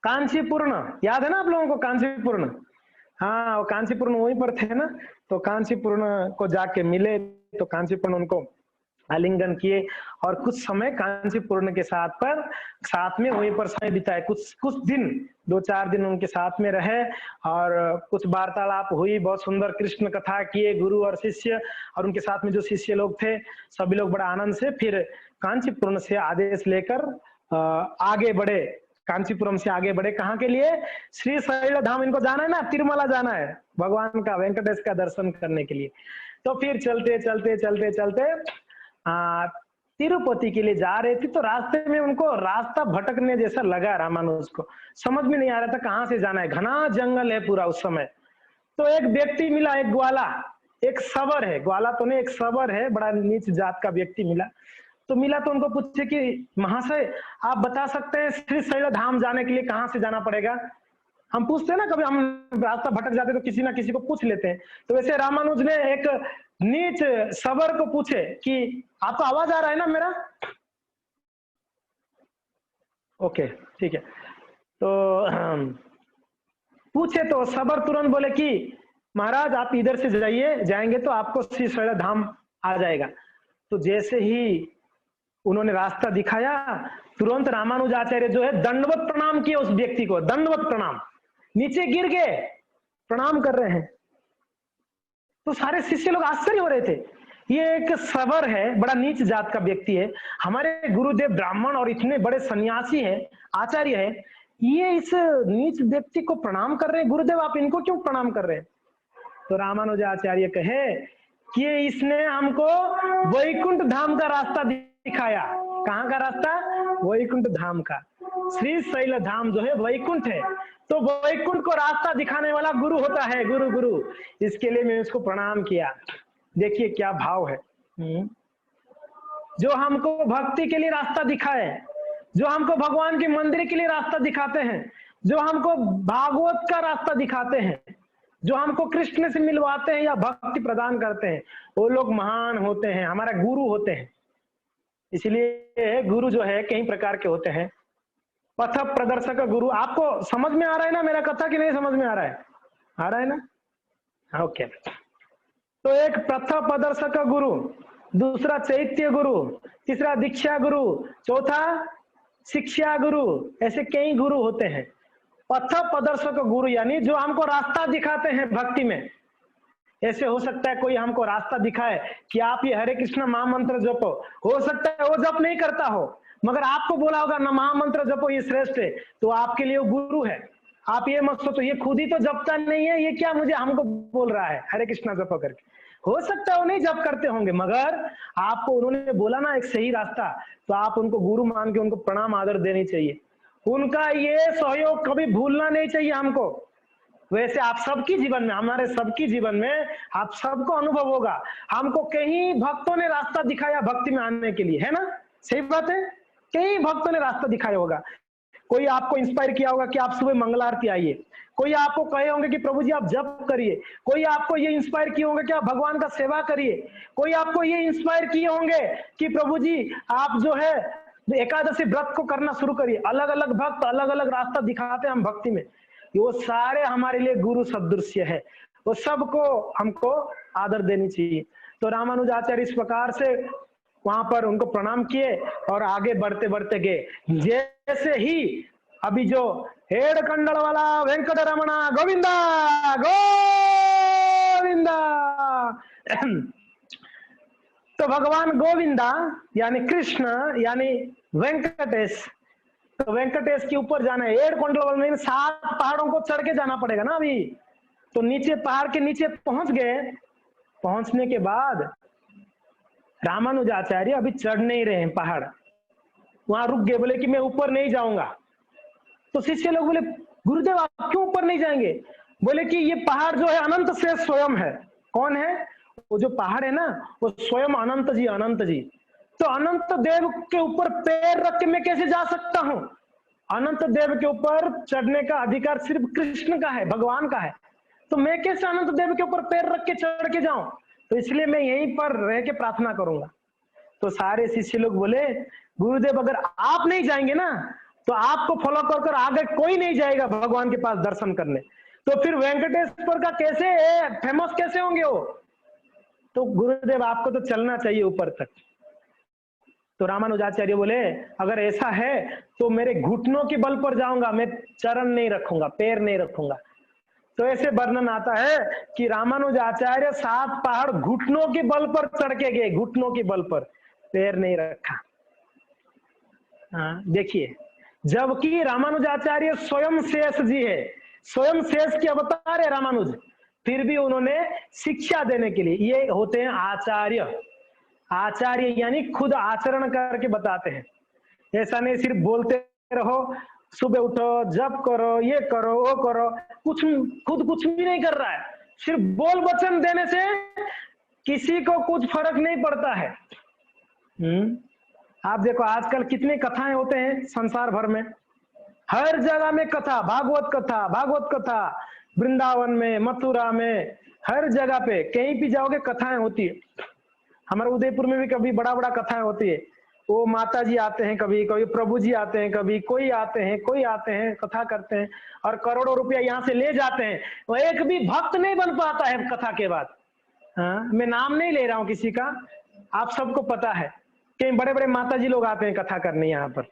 कांचीपूर्ण, याद है ना आप लोगों को कांचीपूर्ण? हाँ, वो कांचीपूर्ण वहीं पर थे ना। तो कांचीपूर्ण को जाके मिले तो कांचीपूर्ण उनको आलिंगन किए और कुछ समय कांचीपूर्ण के साथ में वहीं पर समय बिताए। कुछ दिन 2-4 दिन उनके साथ में रहे और कुछ वार्तालाप हुई, बहुत सुंदर कृष्ण कथा किए गुरु और शिष्य, और उनके साथ में जो शिष्य लोग थे सभी लोग बड़ा आनंद से फिर कांचीपूर्ण से आदेश लेकर आगे बढ़े। कांचीपुरम से आगे बढ़े कहाँ के लिए? श्री शैल धाम, इनको जाना है ना, तिरुमला जाना है भगवान का, वेंकटेश का दर्शन करने के लिए। तो फिर चलते चलते चलते चलते तिरुपति के लिए जा रहे थे। तो रास्ते में उनको रास्ता भटकने जैसा लगा, रामानुज को समझ में नहीं आ रहा था कहाँ से जाना है, घना जंगल है पूरा उस समय। तो एक व्यक्ति मिला, एक ग्वाला, एक सवर है, ग्वाला तो नहीं एक सवर है, बड़ा नीच जात का व्यक्ति मिला। तो मिला तो उनको पूछे कि महाशय आप बता सकते हैं श्री शैल धाम जाने के लिए कहाँ से जाना पड़ेगा? हम पूछते हैं ना, कभी हम रास्ता भटक जाते तो किसी ना किसी को पूछ लेते हैं। तो वैसे रामानुज ने एक नीच सवर को पूछे कि आपको आवाज आ रहा है ना मेरा? ओके ठीक है। तो पूछे तो सबर तुरंत बोले कि महाराज आप इधर से जाएंगे तो आपको श्री शैल धाम आ जाएगा। तो जैसे ही उन्होंने रास्ता दिखाया तुरंत रामानुजाचार्य जो है दंडवत प्रणाम किए उस व्यक्ति को, दंडवत प्रणाम, नीचे गिर गए, प्रणाम कर रहे हैं। तो सारे शिष्य लोग आश्चर्य हो रहे थे, ये एक सवर है, बड़ा नीच जात का व्यक्ति है, हमारे गुरुदेव ब्राह्मण और इतने बड़े सन्यासी है, आचार्य है, ये इस नीच व्यक्ति को प्रणाम कर रहे हैं, गुरुदेव आप इनको क्यों प्रणाम कर रहे हैं? तो रामानुजाचार्य कहे कि इसने हमको वैकुंठ धाम का रास्ता दिखाया। कहाँ का रास्ता? वैकुंठ धाम का। श्री शैल धाम जो है वैकुंठ है, तो वैकुंठ को रास्ता दिखाने वाला गुरु होता है, गुरु। इसके लिए मैं उसको प्रणाम किया। देखिए क्या भाव है। जो हमको भक्ति के लिए रास्ता दिखाए, जो हमको भगवान के मंदिर के लिए रास्ता दिखाते हैं, जो हमको भागवत का रास्ता दिखाते हैं, जो हमको कृष्ण से मिलवाते हैं या भक्ति प्रदान करते हैं, वो लोग महान होते हैं, हमारा गुरु होते हैं। इसलिए गुरु जो है कई प्रकार के होते हैं। पथ प्रदर्शक गुरु, आपको समझ में आ रहा है ना मेरा कथा कि नहीं समझ में आ रहा है? आ रहा है ना? ओके। तो एक पथ प्रदर्शक गुरु, दूसरा चैत्य गुरु, तीसरा दीक्षा गुरु, चौथा शिक्षा गुरु, ऐसे कई गुरु होते हैं। पथ प्रदर्शक गुरु यानी जो हमको रास्ता दिखाते हैं भक्ति में। ऐसे हो सकता है कोई हमको रास्ता दिखाए कि आप ये हरे कृष्ण महामंत्र जपो, हो सकता है वो जप नहीं करता हो, मगर आपको बोला होगा ना महामंत्र जपो ये श्रेष्ठ है, तो आपके लिए वो गुरु है। आप ये मत सोचो ये खुद ही तो जपता नहीं है, ये क्या मुझे हमको बोल रहा है हरे कृष्ण जपो करके। हो सकता है वो नहीं जप करते होंगे, मगर आपको उन्होंने बोला ना एक सही रास्ता, तो आप उनको गुरु मान के उनको प्रणाम आदर देनी चाहिए। उनका ये सहयोग कभी भूलना नहीं चाहिए हमको। वैसे आप सबकी जीवन में, हमारे सबकी जीवन में आप सबको अनुभव होगा, हमको कई भक्तों ने रास्ता दिखाया भक्ति में आने के लिए, है ना? सही बात है, कई भक्तों ने रास्ता दिखाया होगा। कोई आपको इंस्पायर किया होगा कि आप सुबह मंगल आरती आइए, कोई आपको कहे होंगे कि प्रभु जी आप जप करिए, कोई आपको ये इंस्पायर किए होंगे कि आप भगवान का सेवा करिए, कोई आपको ये इंस्पायर किए होंगे कि प्रभु जी आप जो है एकादशी व्रत को करना शुरू करिए। अलग अलग भक्त अलग अलग रास्ता दिखाते हैं हम भक्ति में, वो सारे हमारे लिए गुरु सदृश्य है, वो सबको हमको आदर देनी चाहिए। तो रामानुजाचार्य इस प्रकार से वहां पर उनको प्रणाम किए और आगे बढ़ते बढ़ते गए। जैसे ही अभी जो हेड कंडल वाला वेंकट रमणा गोविंदा गोविंदा तो भगवान गोविंदा यानी कृष्ण यानी वेंकटेश, तो वेंकटेश के ऊपर जाना है, 8 में 7 पहाड़ों को चढ़ के जाना पड़ेगा ना अभी। तो नीचे पहाड़ के नीचे पहुंच गए। पहुंचने के बाद रामानुजाचार्य अभी चढ़ नहीं रहे हैं पहाड़, वहां रुक गए, बोले कि मैं ऊपर नहीं जाऊंगा। तो शिष्य लोग बोले गुरुदेव आप क्यों ऊपर नहीं जाएंगे? बोले कि ये पहाड़ जो है अनंत से स्वयं है। कौन है? वो जो पहाड़ है ना वो स्वयं अनंत जी, अनंत जी। तो अनंत देव के ऊपर पैर रख के मैं कैसे जा सकता हूं? अनंत देव के ऊपर चढ़ने का अधिकार सिर्फ कृष्ण का है, भगवान का है। तो मैं कैसे अनंत देव के ऊपर पैर रख के चढ़ के जाऊं? तो इसलिए मैं यहीं पर रह के प्रार्थना करूंगा। तो सारे शिष्य लोग बोले गुरुदेव अगर आप नहीं जाएंगे ना तो आपको फॉलो कर कर आगे कोई नहीं जाएगा भगवान के पास दर्शन करने। तो फिर वेंकटेश्वर का कैसे फेमस कैसे होंगे वो? तो गुरुदेव आपको तो चलना चाहिए ऊपर तक। तो रामानुजाचार्य बोले अगर ऐसा है तो मेरे घुटनों के बल पर जाऊंगा, मैं चरण नहीं रखूंगा, पैर नहीं रखूंगा। तो ऐसे वर्णन आता है कि रामानुजाचार्य 7 पहाड़ घुटनों के बल पर चढ़ के गए, घुटनों के बल पर, पैर नहीं रखा। हाँ देखिए, जबकि रामानुजाचार्य स्वयं शेष जी है, स्वयं शेष के अवतार है रामानुज, फिर भी उन्होंने शिक्षा देने के लिए, ये होते हैं आचार्य। आचार्य यानी खुद आचरण करके बताते हैं। ऐसा नहीं सिर्फ बोलते रहो, सुबह उठो जप करो, ये करो वो करो, कुछ खुद कुछ भी नहीं कर रहा है। सिर्फ बोल वचन देने से किसी को कुछ फर्क नहीं पड़ता है। आप देखो आजकल कितनी कथाएं होते हैं संसार भर में, हर जगह में कथा, भागवत कथा, वृंदावन में, मथुरा में, हर जगह पे कहीं भी जाओगे कथाएं होती है। हमारे उदयपुर में भी कभी बड़ा बड़ा कथाएं होती है, वो माता जी आते हैं, कभी कभी प्रभु जी आते हैं, कभी कोई आते हैं कथा करते हैं और करोड़ों रुपया यहाँ से ले जाते हैं। वो एक भी भक्त नहीं बन पाता है कथा के बाद। हाँ, मैं नाम नहीं ले रहा हूँ किसी का, आप सबको पता है कहीं बड़े बड़े माता जी लोग आते हैं कथा करने यहाँ पर।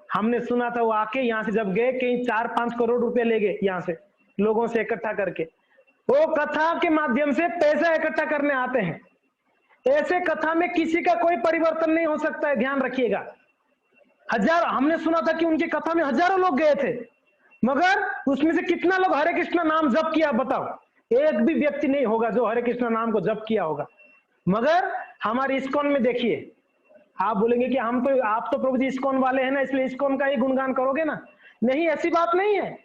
हमने सुना था वो आके यहाँ से जब गए कहीं 4-5 करोड़ रुपया ले गए यहाँ से लोगों से इकट्ठा करके, वो कथा के माध्यम से पैसा इकट्ठा करने आते हैं। ऐसे कथा में किसी का कोई परिवर्तन नहीं हो सकता है, ध्यान रखिएगा। हजार, हमने सुना था कि उनकी कथा में हजारों लोग गए थे, मगर उसमें से कितना लोग हरे कृष्ण नाम जप किया बताओ? एक भी व्यक्ति नहीं होगा जो हरे कृष्ण नाम को जप किया होगा। मगर हमारे इस्कॉन में देखिए, आप बोलेंगे कि हम तो, आप तो प्रभु जी इस्कॉन वाले हैं ना इसलिए इस्कॉन का ही गुणगान करोगे ना। नहीं, ऐसी बात नहीं है।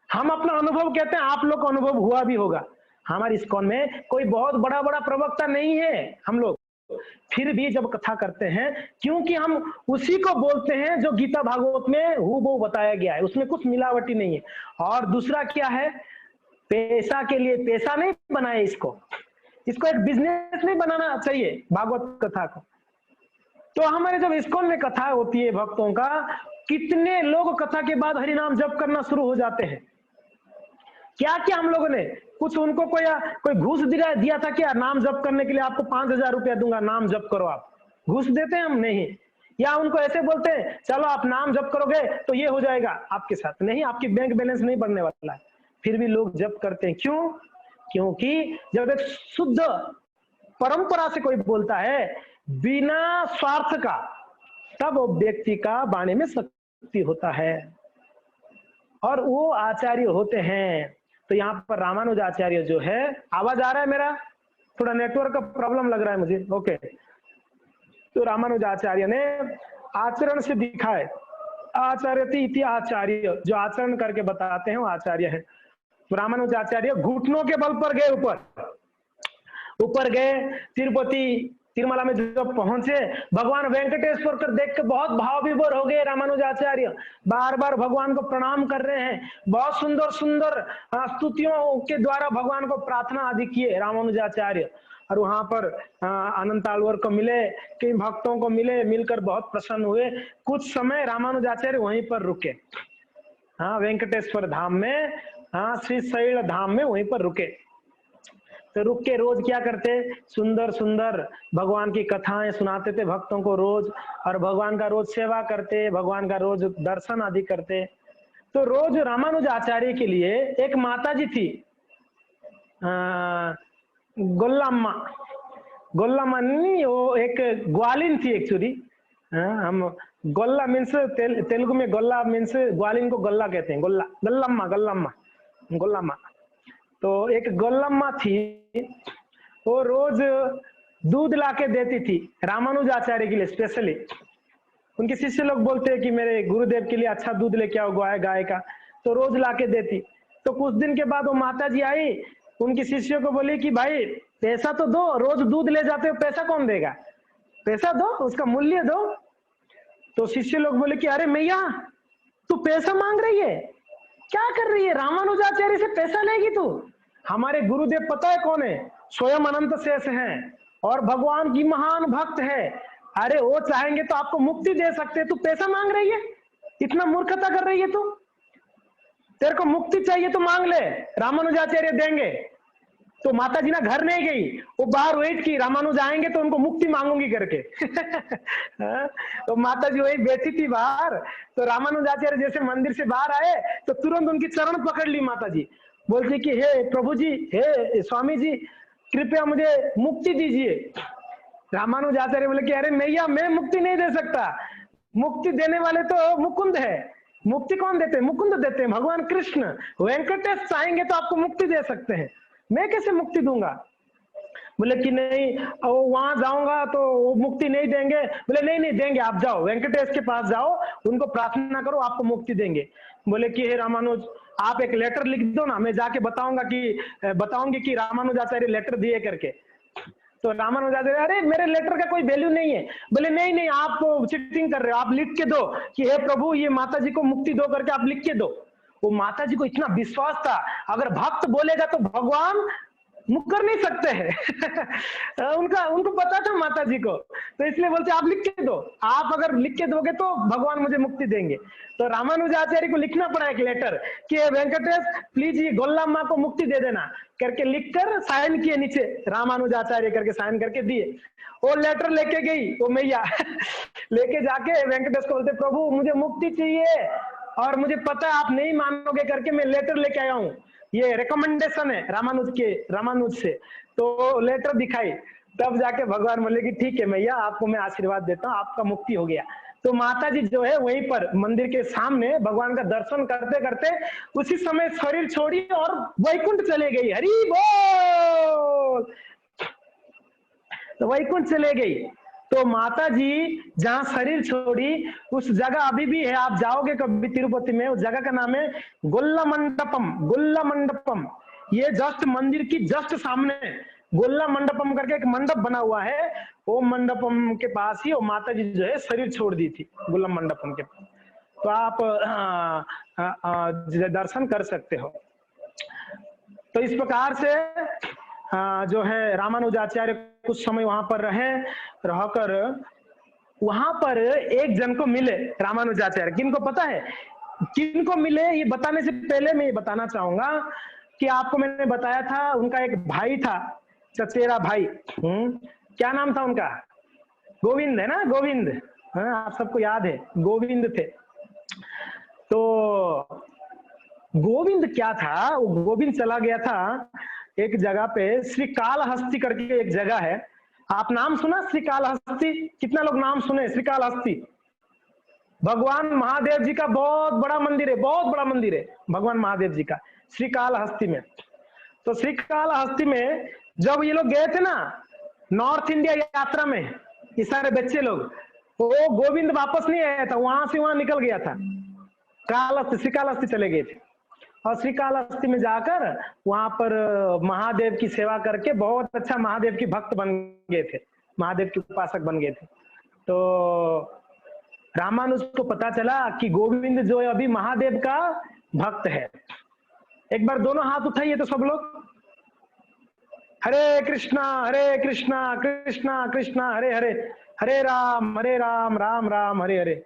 हम अपना अनुभव कहते हैं, आप लोग का अनुभव हुआ भी होगा। हमारे इस्कॉन में कोई बहुत बड़ा बड़ा प्रवक्ता नहीं है हम लोग, फिर भी जब कथा करते हैं, क्योंकि हम उसी को बोलते हैं जो गीता भागवत में हूबहू बताया गया है, उसमें कुछ मिलावटी नहीं है। और दूसरा क्या है, पैसा के लिए पैसा नहीं बनाए इसको एक बिजनेस नहीं बनाना चाहिए भागवत कथा को। तो हमारे जब इस्कॉन में कथा होती है भक्तों का, कितने लोग कथा के बाद हरिनाम जप करना शुरू हो जाते हैं। क्या क्या हम लोगों ने कुछ उनको कोई घूस दिया था क्या? नाम जप करने के लिए आपको 5,000 रुपया दूंगा, नाम जप करो। आप घूस देते हैं? हम नहीं। या उनको ऐसे बोलते हैं चलो आप नाम जप करोगे तो ये हो जाएगा आपके साथ? नहीं, आपकी बैंक बैलेंस नहीं बढ़ने वाला है। फिर भी लोग जप करते हैं, क्यों? क्योंकि जब एक शुद्ध परंपरा से कोई बोलता है बिना स्वार्थ का, तब वो व्यक्ति का वाणी में शक्ति होता है और वो आचार्य होते हैं। तो यहाँ पर रामानुजाचार्य जो है, आवाज आ रहा है मेरा? थोड़ा नेटवर्क का प्रॉब्लम लग रहा है मुझे, ओके। तो रामानुजाचार्य ने आचरण से दिखाए, आचार्यति इति आचार्य, जो आचरण करके बताते हैं वो आचार्य है। तो रामानुजाचार्य घुटनों के बल पर गए, ऊपर गए। तिरुपति तिरुमला में जब पहुंचे, भगवान वेंकटेश्वर को देख के बहुत भाव विभोर हो गए रामानुजाचार्य, बार बार भगवान को प्रणाम कर रहे हैं। बहुत सुंदर सुंदर स्तुतियों के द्वारा भगवान को प्रार्थना आदि किए रामानुजाचार्य। और वहां पर अनंतालवर को मिले, कई भक्तों को मिले, मिलकर बहुत प्रसन्न हुए। कुछ समय रामानुजाचार्य वहीं पर रुके, हाँ, वेंकटेश्वर धाम में, हाँ, श्री शैल धाम में वहीं पर रुके। तो रुक के रोज क्या करते, सुंदर सुंदर भगवान की कथाएं सुनाते थे भक्तों को रोज, और भगवान का रोज सेवा करते, भगवान का रोज दर्शन आदि करते। तो रोज रामानुजाचार्य के लिए एक माता जी थी, गोल्लाम्मा। गोल्ला नहीं, वो एक ग्वालिन थी एक्चुअली। हम गोल्ला मीन्स तेलुगु में गोल्ला मीन्स ग्वालिन को गोल्ला कहते हैं, गोल्ला, गल्लम्मा, गल्लम्मा, गोल्लम्मा। तो एक गोल्लम्मा थी, वो रोज दूध लाके देती थी रामानुजाचार्य के लिए स्पेशली। उनके शिष्य लोग बोलते हैं कि मेरे गुरुदेव के लिए अच्छा दूध लेके आओ गाय का, तो रोज लाके देती। तो कुछ दिन के बाद वो माता जी आई, उनके शिष्यों को बोली कि भाई पैसा तो दो, रोज दूध ले जाते हो, पैसा कौन देगा, पैसा दो, उसका मूल्य दो। तो शिष्य लोग बोले कि अरे मैया तू पैसा मांग रही है, क्या कर रही है, रामानुजाचार्य से पैसा लेगी तू, हमारे गुरुदेव पता है कौन है, स्वयं अनंत शेष हैं और भगवान की महान भक्त है, अरे वो चाहेंगे तो आपको मुक्ति दे सकते, तू पैसा मांग रही है, इतना मूर्खता कर रही है तू, तेरे को मुक्ति चाहिए तो मांग ले, रामानुजाचार्य देंगे। तो माता जी ना घर नहीं गई, वो बाहर वेट की, रामानुज आएंगे तो उनको मुक्ति मांगूंगी करके। तो माता जी वही बैठी थी बाहर, तो रामानुजाचार्य जैसे मंदिर से बाहर आए तो तुरंत उनकी चरण पकड़ ली माता जी, बोलती कि हे प्रभु जी, हे स्वामी जी, कृपया मुझे मुक्ति दीजिए। रामानुजाचार्य बोले कि अरे मैया मैं मुक्ति नहीं दे सकता, मुक्ति देने वाले तो मुकुंद है, मुक्ति कौन देते हैं, मुकुंद देते हैं, भगवान कृष्ण, वेंकटेश चाहेंगे तो आपको मुक्ति दे सकते हैं, मैं कैसे मुक्ति दूंगा। बोले कि नहीं, वहां जाऊंगा तो वो मुक्ति नहीं देंगे। बोले नहीं नहीं देंगे, आप जाओ वेंकटेश के पास जाओ, उनको प्रार्थना करो, आपको मुक्ति देंगे। बोले कि हे रामानुज आप एक लेटर लिख दो ना, मैं जाके बताऊंगी कि रामानुजाचार्य लेटर दिए करके। तो रामानुजाचार्य अरे मेरे लेटर का कोई वैल्यू नहीं है। बोले नहीं नहीं आप चीटिंग कर रहे हो, आप लिख के दो कि हे प्रभु ये माता जी को मुक्ति दो करके आप लिख के दो। वो माता जी को इतना विश्वास था, अगर भक्त बोलेगा तो भगवान मुकर नहीं सकते हैं। उनको पता था माता जी को, तो इसलिए बोलते आप लिख के दो, आप अगर लिख के दोगे तो भगवान मुझे मुक्ति देंगे। तो रामानुजाचार्य को लिखना पड़ा एक लेटर कि वेंकटेश प्लीज ये गोल्लाम्मा को मुक्ति दे देना करके लिखकर साइन किए, नीचे रामानुजाचार्य करके साइन करके दिए। वो लेटर लेके गई वो मैया लेके जाके वेंकटेश को बोलते प्रभु मुझे मुक्ति चाहिए और मुझे पता है आप नहीं मानोगे करके मैं लेटर लेके आया हूँ, ये रिकमेंडेशन है रामानुज से। तो लेटर दिखाई, तब जाके भगवान बोले कि ठीक है मैया आपको मैं आशीर्वाद देता हूँ, आपका मुक्ति हो गया। तो माता जी जो है वहीं पर मंदिर के सामने भगवान का दर्शन करते करते उसी समय शरीर छोड़ी और वैकुंठ चले गई, हरि बोल, तो वैकुंठ चले गई। तो माता जी जहां शरीर छोड़ी उस जगह अभी भी है, आप जाओगे कभी तिरुपति में, उस जगह का नाम है गोल्ला मंडपम। गोल्ला मंडपम ये जस्ट मंदिर की जस्ट सामने गोल्ला मंडपम करके एक मंडप बना हुआ है, वो मंडपम के पास ही वो माता जी जो है शरीर छोड़ दी थी, गोल्ला मंडपम के पास। तो आप दर्शन कर सकते हो। तो इस प्रकार से जो है रामानुजाचार्य कुछ समय वहां पर रहकर वहां पर एक जन को मिले रामानुजाचार्य। किनको पता है किनको मिले, ये बताने से पहले मैं ये बताना चाहूंगा कि आपको मैंने बताया था उनका एक भाई था, चचेरा भाई, क्या नाम था उनका, गोविंद है ना, गोविंद, आप सबको याद है गोविंद थे। तो गोविंद क्या था, वो गोविंद चला गया था एक जगह पे, श्रीकालहस्ती करके एक जगह है, आप नाम सुना श्रीकालहस्ती, कितना लोग नाम सुने श्रीकालहस्ती? भगवान महादेव जी का बहुत बड़ा मंदिर है, बहुत बड़ा मंदिर है भगवान महादेव जी का श्रीकालहस्ती में। तो श्रीकालहस्ती में जब ये लोग गए थे ना नॉर्थ इंडिया यात्रा में, ये सारे बच्चे लोग, वो गोविंद वापस नहीं आया था, वहां से वहां निकल गया था, श्रीकालहस्ती चले गए थे। और श्रीकालहस्ती में जाकर वहां पर महादेव की सेवा करके बहुत अच्छा महादेव की भक्त बन गए थे, महादेव के उपासक बन गए थे। तो रामानुज को पता चला कि गोविंद जो है अभी महादेव का भक्त है। एक बार दोनों हाथ उठाइए तो सब लोग, हरे कृष्णा कृष्णा कृष्णा हरे हरे, हरे राम राम राम हरे हरे।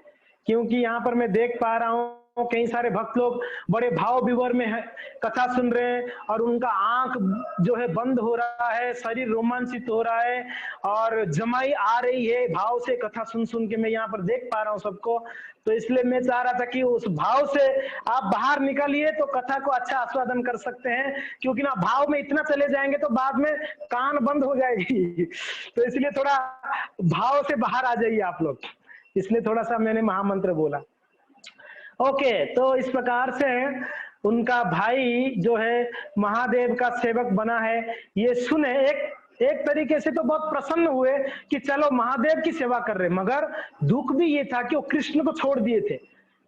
क्योंकि यहाँ पर मैं देख पा रहा हूँ कई सारे भक्त लोग बड़े भाव विभोर में है, कथा सुन रहे हैं और उनका आंख जो है बंद हो रहा है, शरीर रोमांचित हो रहा है और जमाई आ रही है भाव से। कथा सुन सुन के मैं यहाँ पर देख पा रहा हूँ सबको। तो इसलिए मैं चाह रहा था कि उस भाव से आप बाहर निकलिए तो कथा को अच्छा आस्वादन कर सकते हैं, क्योंकि ना भाव में इतना चले जाएंगे तो बाद में कान बंद हो जाएगी। तो इसलिए थोड़ा भाव से बाहर आ जाइए आप लोग, इसलिए थोड़ा सा मैंने महामंत्र बोला। ओके, तो इस प्रकार से उनका भाई जो है महादेव का सेवक बना है। ये सुने एक तरीके से तो बहुत प्रसन्न हुए कि चलो महादेव की सेवा कर रहे, मगर दुख भी ये था कि वो कृष्ण को छोड़ दिए थे।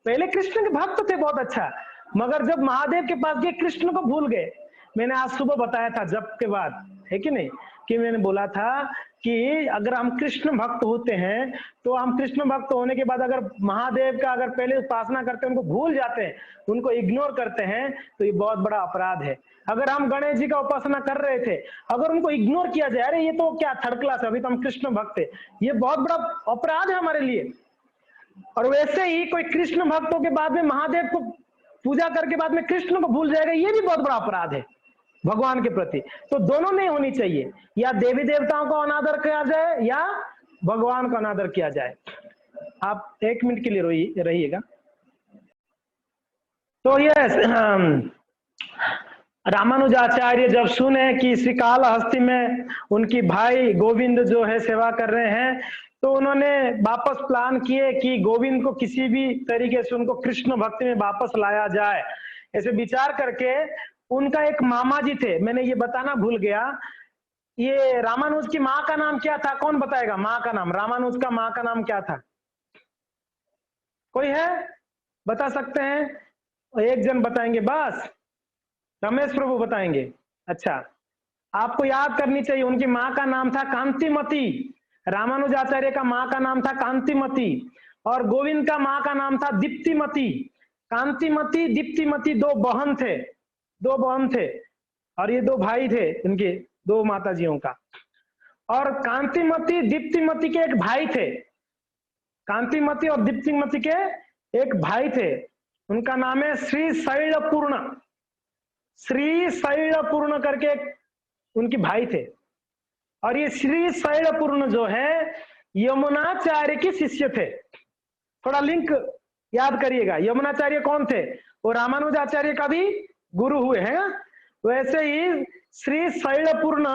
पहले कृष्ण के भक्त थे बहुत अच्छा, मगर जब महादेव के पास गए कृष्ण को भूल गए। मैंने आज सुबह बताया था जब के बाद, है कि नहीं, कि मैंने बोला था कि अगर हम कृष्ण भक्त होते हैं तो हम कृष्ण भक्त होने के बाद अगर महादेव का अगर पहले उपासना करते हैं, उनको भूल जाते हैं, उनको इग्नोर करते हैं, तो ये बहुत बड़ा अपराध है। अगर हम गणेश जी का उपासना कर रहे थे, अगर उनको इग्नोर किया जाए, अरे ये तो क्या थर्ड क्लास है, अभी तो हम कृष्ण भक्त है, ये बहुत बड़ा अपराध है हमारे लिए। और वैसे ही कोई कृष्ण भक्तों के बाद में महादेव को पूजा करके बाद में कृष्ण को भूल जाएगा, ये भी बहुत बड़ा अपराध है भगवान के प्रति। तो दोनों नहीं होनी चाहिए, या देवी देवताओं को अनादर किया जाए या भगवान का अनादर किया जाए। आप 1 मिनट के लिए रहिएगा। तो यस, रामानुजाचार्य जब सुने कि श्रीकालहस्ती में उनकी भाई गोविंद जो है सेवा कर रहे हैं, तो उन्होंने वापस प्लान किए कि गोविंद को किसी भी तरीके से उनको कृष्ण भक्ति में वापस लाया जाए। ऐसे विचार करके उनका एक मामा जी थे, मैंने ये बताना भूल गया, ये रामानुज की माँ का नाम क्या था? कौन बताएगा माँ का नाम? रामानुज का माँ का नाम क्या था? कोई है बता सकते हैं? एक जन बताएंगे बस, रमेश प्रभु बताएंगे। अच्छा, आपको याद करनी चाहिए, उनकी माँ का नाम था कांतिमती। रामानुजाचार्य का माँ का नाम था कांतिमती और गोविंद का माँ का नाम था दीप्तिमती। कांतिमती दीप्तिमती दो बहन थे और ये 2 भाई थे इनके, 2 माताजियों का। और कांतिमती दीप्तिमती के एक भाई थे, कांतिमती और दीप्तिमती के एक भाई थे, उनका नाम है श्री शैलपूर्ण। श्री शैलपूर्ण करके उनके भाई थे। और ये श्री शैलपूर्ण जो है यमुनाचार्य के शिष्य थे। थोड़ा लिंक याद करिएगा, यमुनाचार्य कौन थे? वो रामानुजाचार्य का भी गुरु हुए हैं। वैसे ही श्री शैलपूर्ण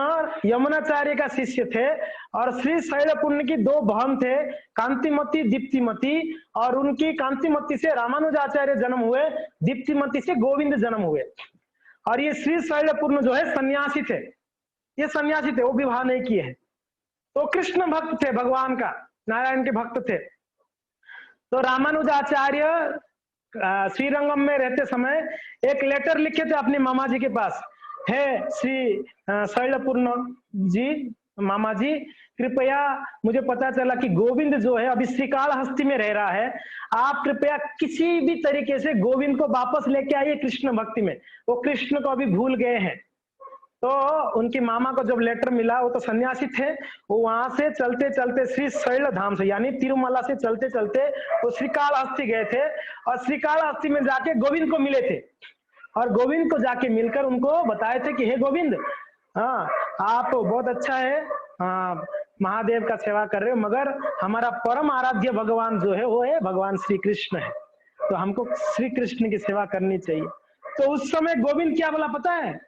यमुनाचार्य का शिष्य थे और श्री शैलपूर्ण की 2 बहन थे, कांतिमती दीप्तिमती। और उनकी कांतिमती से रामानुजाचार्य जन्म हुए, दीप्तिमती से गोविंद जन्म हुए। और ये श्री शैलपूर्ण जो है सन्यासी थे, ये सन्यासी थे, वो विवाह नहीं किए हैं। तो कृष्ण भक्त थे, भगवान का नारायण के भक्त थे। तो रामानुजाचार्य श्रीरंगम में रहते समय एक लेटर लिखे थे अपने मामा जी के पास, है श्री शैलपूर्ण जी, मामा जी कृपया, मुझे पता चला कि गोविंद जो है अभी श्रीकालहस्ती में रह रहा है, आप कृपया किसी भी तरीके से गोविंद को वापस लेके आइए कृष्ण भक्ति में, वो कृष्ण को अभी भूल गए हैं। तो उनकी मामा को जब लेटर मिला, वो तो सन्यासी थे, वो वहां से चलते चलते श्री शैल धाम से यानी तिरुमला से चलते चलते वो श्रीकालहस्ती गए थे और श्रीकालहस्ती में जाके गोविंद को मिले थे। और गोविंद को जाके मिलकर उनको बताए थे कि हे गोविंद, हाँ आप बहुत अच्छा है, हाँ महादेव का सेवा कर रहे हो, मगर हमारा परम आराध्य भगवान जो है वो है भगवान श्री कृष्ण है, तो हमको श्री कृष्ण की सेवा करनी चाहिए। तो उस समय गोविंद क्या बोला पता है?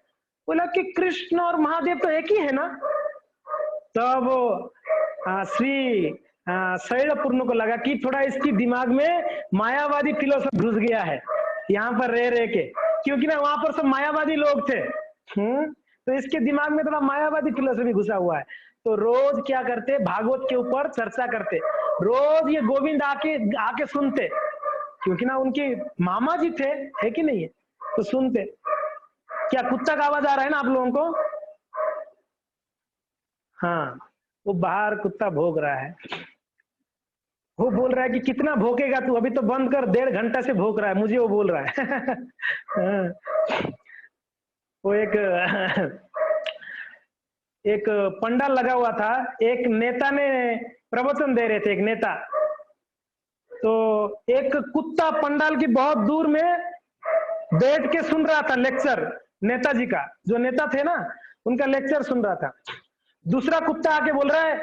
बोला कि कृष्ण और महादेव तो एक ही है ना। तब श्री शैलपूर्ण को लगा कि थोड़ा इसकी दिमाग में मायावादी फिलोसफी घुस गया है यहाँ पर रह के, क्योंकि ना वहां पर सब मायावादी लोग थे। तो इसके दिमाग में थोड़ा मायावादी फिलोसफी घुसा हुआ है। तो रोज क्या करते, भागवत के ऊपर चर्चा करते, रोज ये गोविंद आके सुनते, क्योंकि ना उनके मामा जी थे, है कि नहीं है, तो सुनते। क्या कुत्ता का आवाज आ रहा है ना आप लोगों को? हाँ, वो बाहर कुत्ता भौंक रहा है, वो बोल रहा है कि कितना भौंकेगा तू, अभी तो बंद कर, 1.5 घंटा से भौंक रहा है, मुझे वो बोल रहा है। वो एक पंडाल लगा हुआ था, एक नेता ने प्रवचन दे रहे थे, एक नेता, तो एक कुत्ता पंडाल की बहुत दूर में बैठ के सुन रहा था लेक्चर, नेताजी का, जो नेता थे ना उनका लेक्चर सुन रहा था। दूसरा कुत्ता आके बोल रहा है,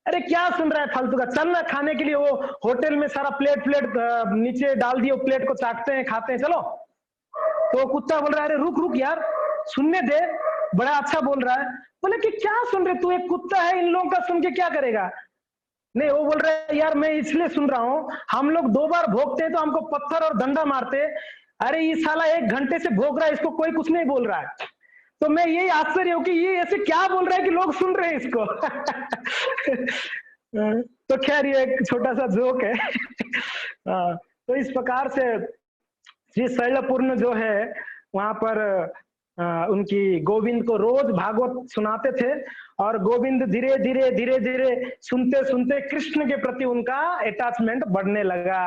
अरे क्या सुन रहा है फालतू का, चल ना खाने के लिए, वो होटल में सारा प्लेट प्लेट नीचे डाल दिए, प्लेट को चाटते हैं खाते हैं, चलो। तो कुत्ता बोल रहा है, अरे रुक रुक यार, सुनने दे, बड़ा अच्छा बोल रहा है। बोले कि क्या सुन रहे, तू एक कुत्ता है, इन लोगों का सुन के क्या करेगा। नहीं, वो बोल रहा है, यार मैं इसलिए सुन रहा हूँ, हम लोग 2 बार भोगते हैं तो हमको पत्थर और डंडा मारते, अरे ये साला 1 घंटे से भोग रहा है, इसको कोई कुछ नहीं बोल रहा है। तो मैं यही आश्चर्य हूँ कि ये ऐसे क्या बोल रहा है कि लोग सुन रहे हैं इसको। तो खैर ये एक छोटा सा जोक है। तो इस प्रकार से श्री शैलपूर्ण जो है वहां पर उनकी गोविंद को रोज भागवत सुनाते थे, और गोविंद धीरे धीरे धीरे धीरे सुनते सुनते कृष्ण के प्रति उनका अटैचमेंट बढ़ने लगा।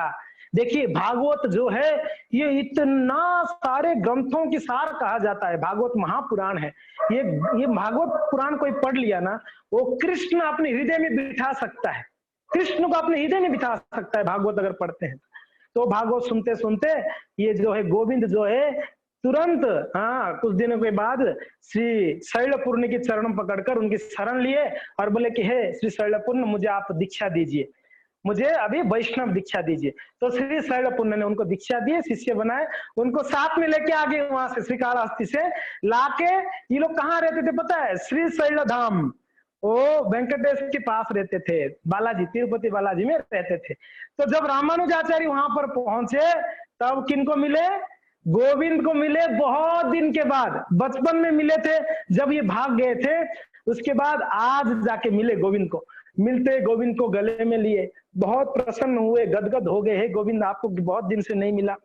देखिए भागवत जो है ये इतना सारे ग्रंथों की सार कहा जाता है, भागवत महापुराण है। ये भागवत पुराण कोई पढ़ लिया ना, वो कृष्ण अपने हृदय में बिठा सकता है, कृष्ण को अपने हृदय में बिठा सकता है भागवत अगर पढ़ते हैं तो। भागवत सुनते सुनते ये जो है गोविंद जो है तुरंत कुछ दिनों के बाद श्री शैलपूर्ण की चरण पकड़कर उनकी शरण लिए और बोले कि हे श्री शैलपूर्ण, मुझे आप दीक्षा दीजिए, मुझे अभी वैष्णव दीक्षा दीजिए। तो श्री शैलपूर्ण ने उनको दीक्षा दी, शिष्य बनाए, उनको साथ में लेके आ गए वहां से श्रीकालाहस्ती से लाके। ये लोग कहाँ रहते थे पता है? श्री शैलधाम, वो वेंकटेश के पास रहते थे, बालाजी, तिरुपति बालाजी में रहते थे। तो जब रामानुजाचार्य वहां पर पहुंचे तब किनको मिले? गोविंद को मिले। बहुत दिन के बाद, बचपन में मिले थे जब ये भाग गए थे, उसके बाद आज जाके मिले गोविंद को। मिलते गोविंद को गले में लिए, बहुत प्रसन्न हुए, गदगद हो गए, हे गोविंद आपको बहुत दिन से नहीं मिला।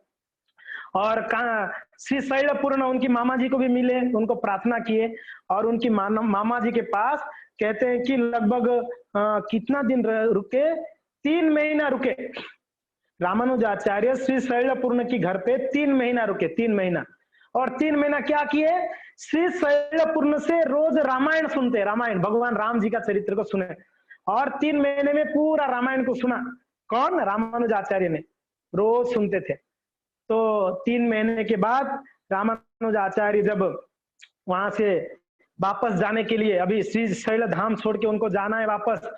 और कहा श्री शैलपूर्ण उनकी मामा जी को भी मिले, उनको प्रार्थना किए, और उनकी मामा जी के पास कहते हैं कि लगभग कितना दिन रुके? 3 महीना रुके। रामानुजाचार्य श्री शैलपूर्ण की घर पे 3 महीना रुके, 3 महीना। और 3 महीना क्या किए? श्री शैलपूर्ण से रोज रामायण सुनते, रामायण, भगवान राम जी का चरित्र को सुने, और 3 महीने में पूरा रामायण को सुना। कौन? रामानुजाचार्य ने, रोज सुनते थे। तो 3 महीने के बाद रामानुजाचार्य जब वहां से वापस जाने के लिए, अभी श्री शैलधाम छोड़ के उनको जाना है वापस,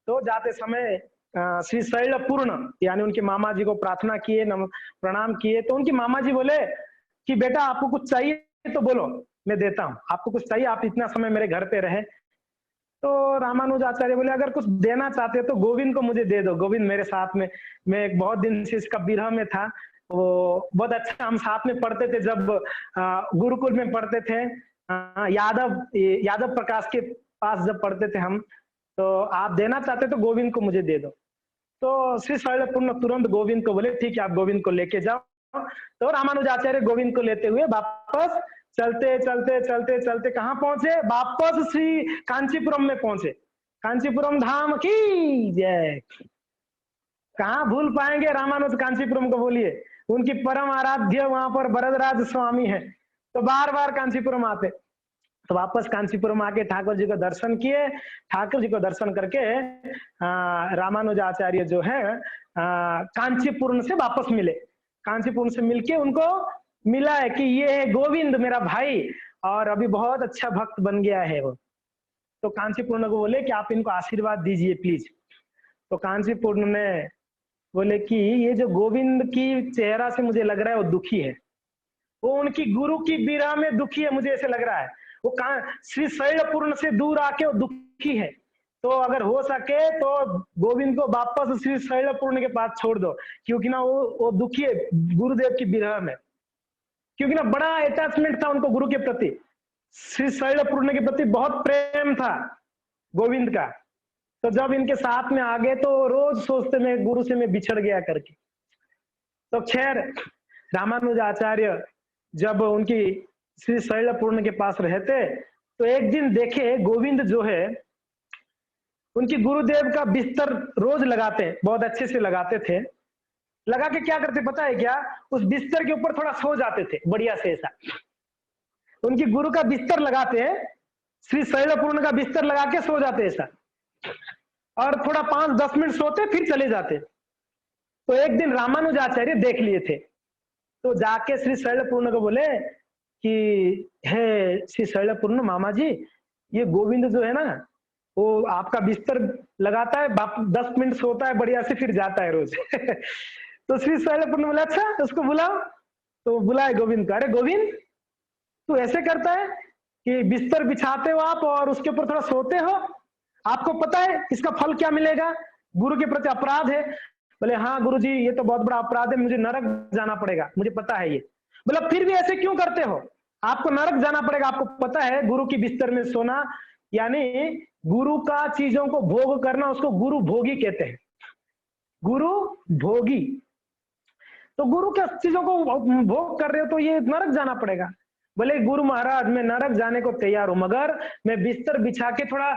तो जाते समय श्री शैलपूर्ण यानी उनके मामा जी को प्रार्थना किए, प्रणाम किए। तो उनके मामा जी बोले कि बेटा आपको कुछ चाहिए तो बोलो, मैं देता हूँ, आपको कुछ चाहिए, आप इतना समय मेरे घर पे रहे। तो रामानुजाचार्य बोले अगर कुछ देना चाहते हो तो गोविंद को मुझे दे दो, गोविंद मेरे साथ में, मैं बहुत दिन से इसका विरह में था, वो बहुत अच्छा, हम साथ में पढ़ते थे जब गुरुकुल में पढ़ते थे, यादव प्रकाश के पास जब पढ़ते थे हम, तो आप देना चाहते तो गोविंद को मुझे दे दो। तो श्री शैलपूर्ण तुरंत गोविंद को बोले ठीक है आप गोविंद को लेके जाओ। तो रामानुजाचार्य गोविंद को लेते हुए वापस चलते चलते चलते चलते कहाँ पहुंचे? वापस श्री कांचीपुरम में पहुंचे। कांचीपुरम धाम की जय। कहाँ भूल पाएंगे रामानुज कांचीपुरम को, बोलिए, उनकी परम आराध्य वहां पर वरदराज स्वामी है, तो बार बार कांचीपुरम आते। तो वापस कांचीपुरम आके ठाकुर जी को दर्शन किए। ठाकुर जी को दर्शन करके रामानुजाचार्य जो है कांचीपुरम से वापस मिले। कांचीपुरम से मिलके उनको मिला है कि ये है गोविंद मेरा भाई, और अभी बहुत अच्छा भक्त बन गया है वो। तो कांचीपुरम को बोले कि आप इनको आशीर्वाद दीजिए प्लीज। तो कांचीपुरम ने बोले कि ये जो गोविंद की चेहरा से मुझे लग रहा है वो दुखी है, वो उनकी गुरु की विरह में दुखी है, मुझे ऐसे लग रहा है। वो श्री शैलपूर्ण से दूर आके वो दुखी है, तो अगर हो सके तो गोविंद को वापस श्री शैलपूर्ण के पास छोड़ दो, क्योंकि ना वो दुखी है गुरुदेव की विरह में, क्योंकि ना बड़ा अटैचमेंट था उनको गुरु के प्रति, श्री शैलपूर्ण के प्रति बहुत प्रेम था गोविंद का। तो जब इनके साथ में आ गए तो रोज सोचते मैं गुरु से मैं बिछड़ गया करके। तो खैर रामानुजाचार्य जब उनकी श्री शैलपूर्ण के पास रहते तो एक दिन देखे गोविंद जो है उनकी गुरुदेव का बिस्तर रोज लगाते, बहुत अच्छे से लगाते थे। लगा के क्या करते पता है क्या? उस बिस्तर के ऊपर थोड़ा सो जाते थे बढ़िया से ऐसा। उनकी गुरु का बिस्तर लगाते हैं, श्री शैलपूर्ण का बिस्तर लगा के सो जाते ऐसा, और थोड़ा 5-10 मिनट सोते फिर चले जाते। तो एक दिन रामानुजाचार्य देख लिए थे, तो जाके श्री शैलपूर्ण को बोले कि हे श्री शैलपूर्ण मामा जी, ये गोविंद जो है ना, वो आपका बिस्तर लगाता है, 10 मिनट सोता है बढ़िया से, फिर जाता है रोज। तो श्री शैलपूर्ण बोले अच्छा उसको बुलाओ। तो बुलाए गोविंद को। अरे गोविंद, तू ऐसे करता है कि बिस्तर बिछाते हो आप और उसके ऊपर थोड़ा सोते हो, आपको पता है इसका फल क्या मिलेगा? गुरु के प्रति अपराध है। बोले हाँ गुरु जी, ये तो बहुत बड़ा अपराध है, मुझे नरक जाना पड़ेगा, मुझे पता है ये। बोला फिर भी ऐसे क्यों करते हो? आपको नरक जाना पड़ेगा, आपको पता है गुरु की बिस्तर में सोना, यानी गुरु का चीजों को भोग करना, उसको गुरु भोगी कहते हैं, गुरु भोगी। तो गुरु के चीजों को भोग कर रहे हो तो ये नरक जाना पड़ेगा। बोले गुरु महाराज, मैं नरक जाने को तैयार हूं, मगर मैं बिस्तर बिछा के थोड़ा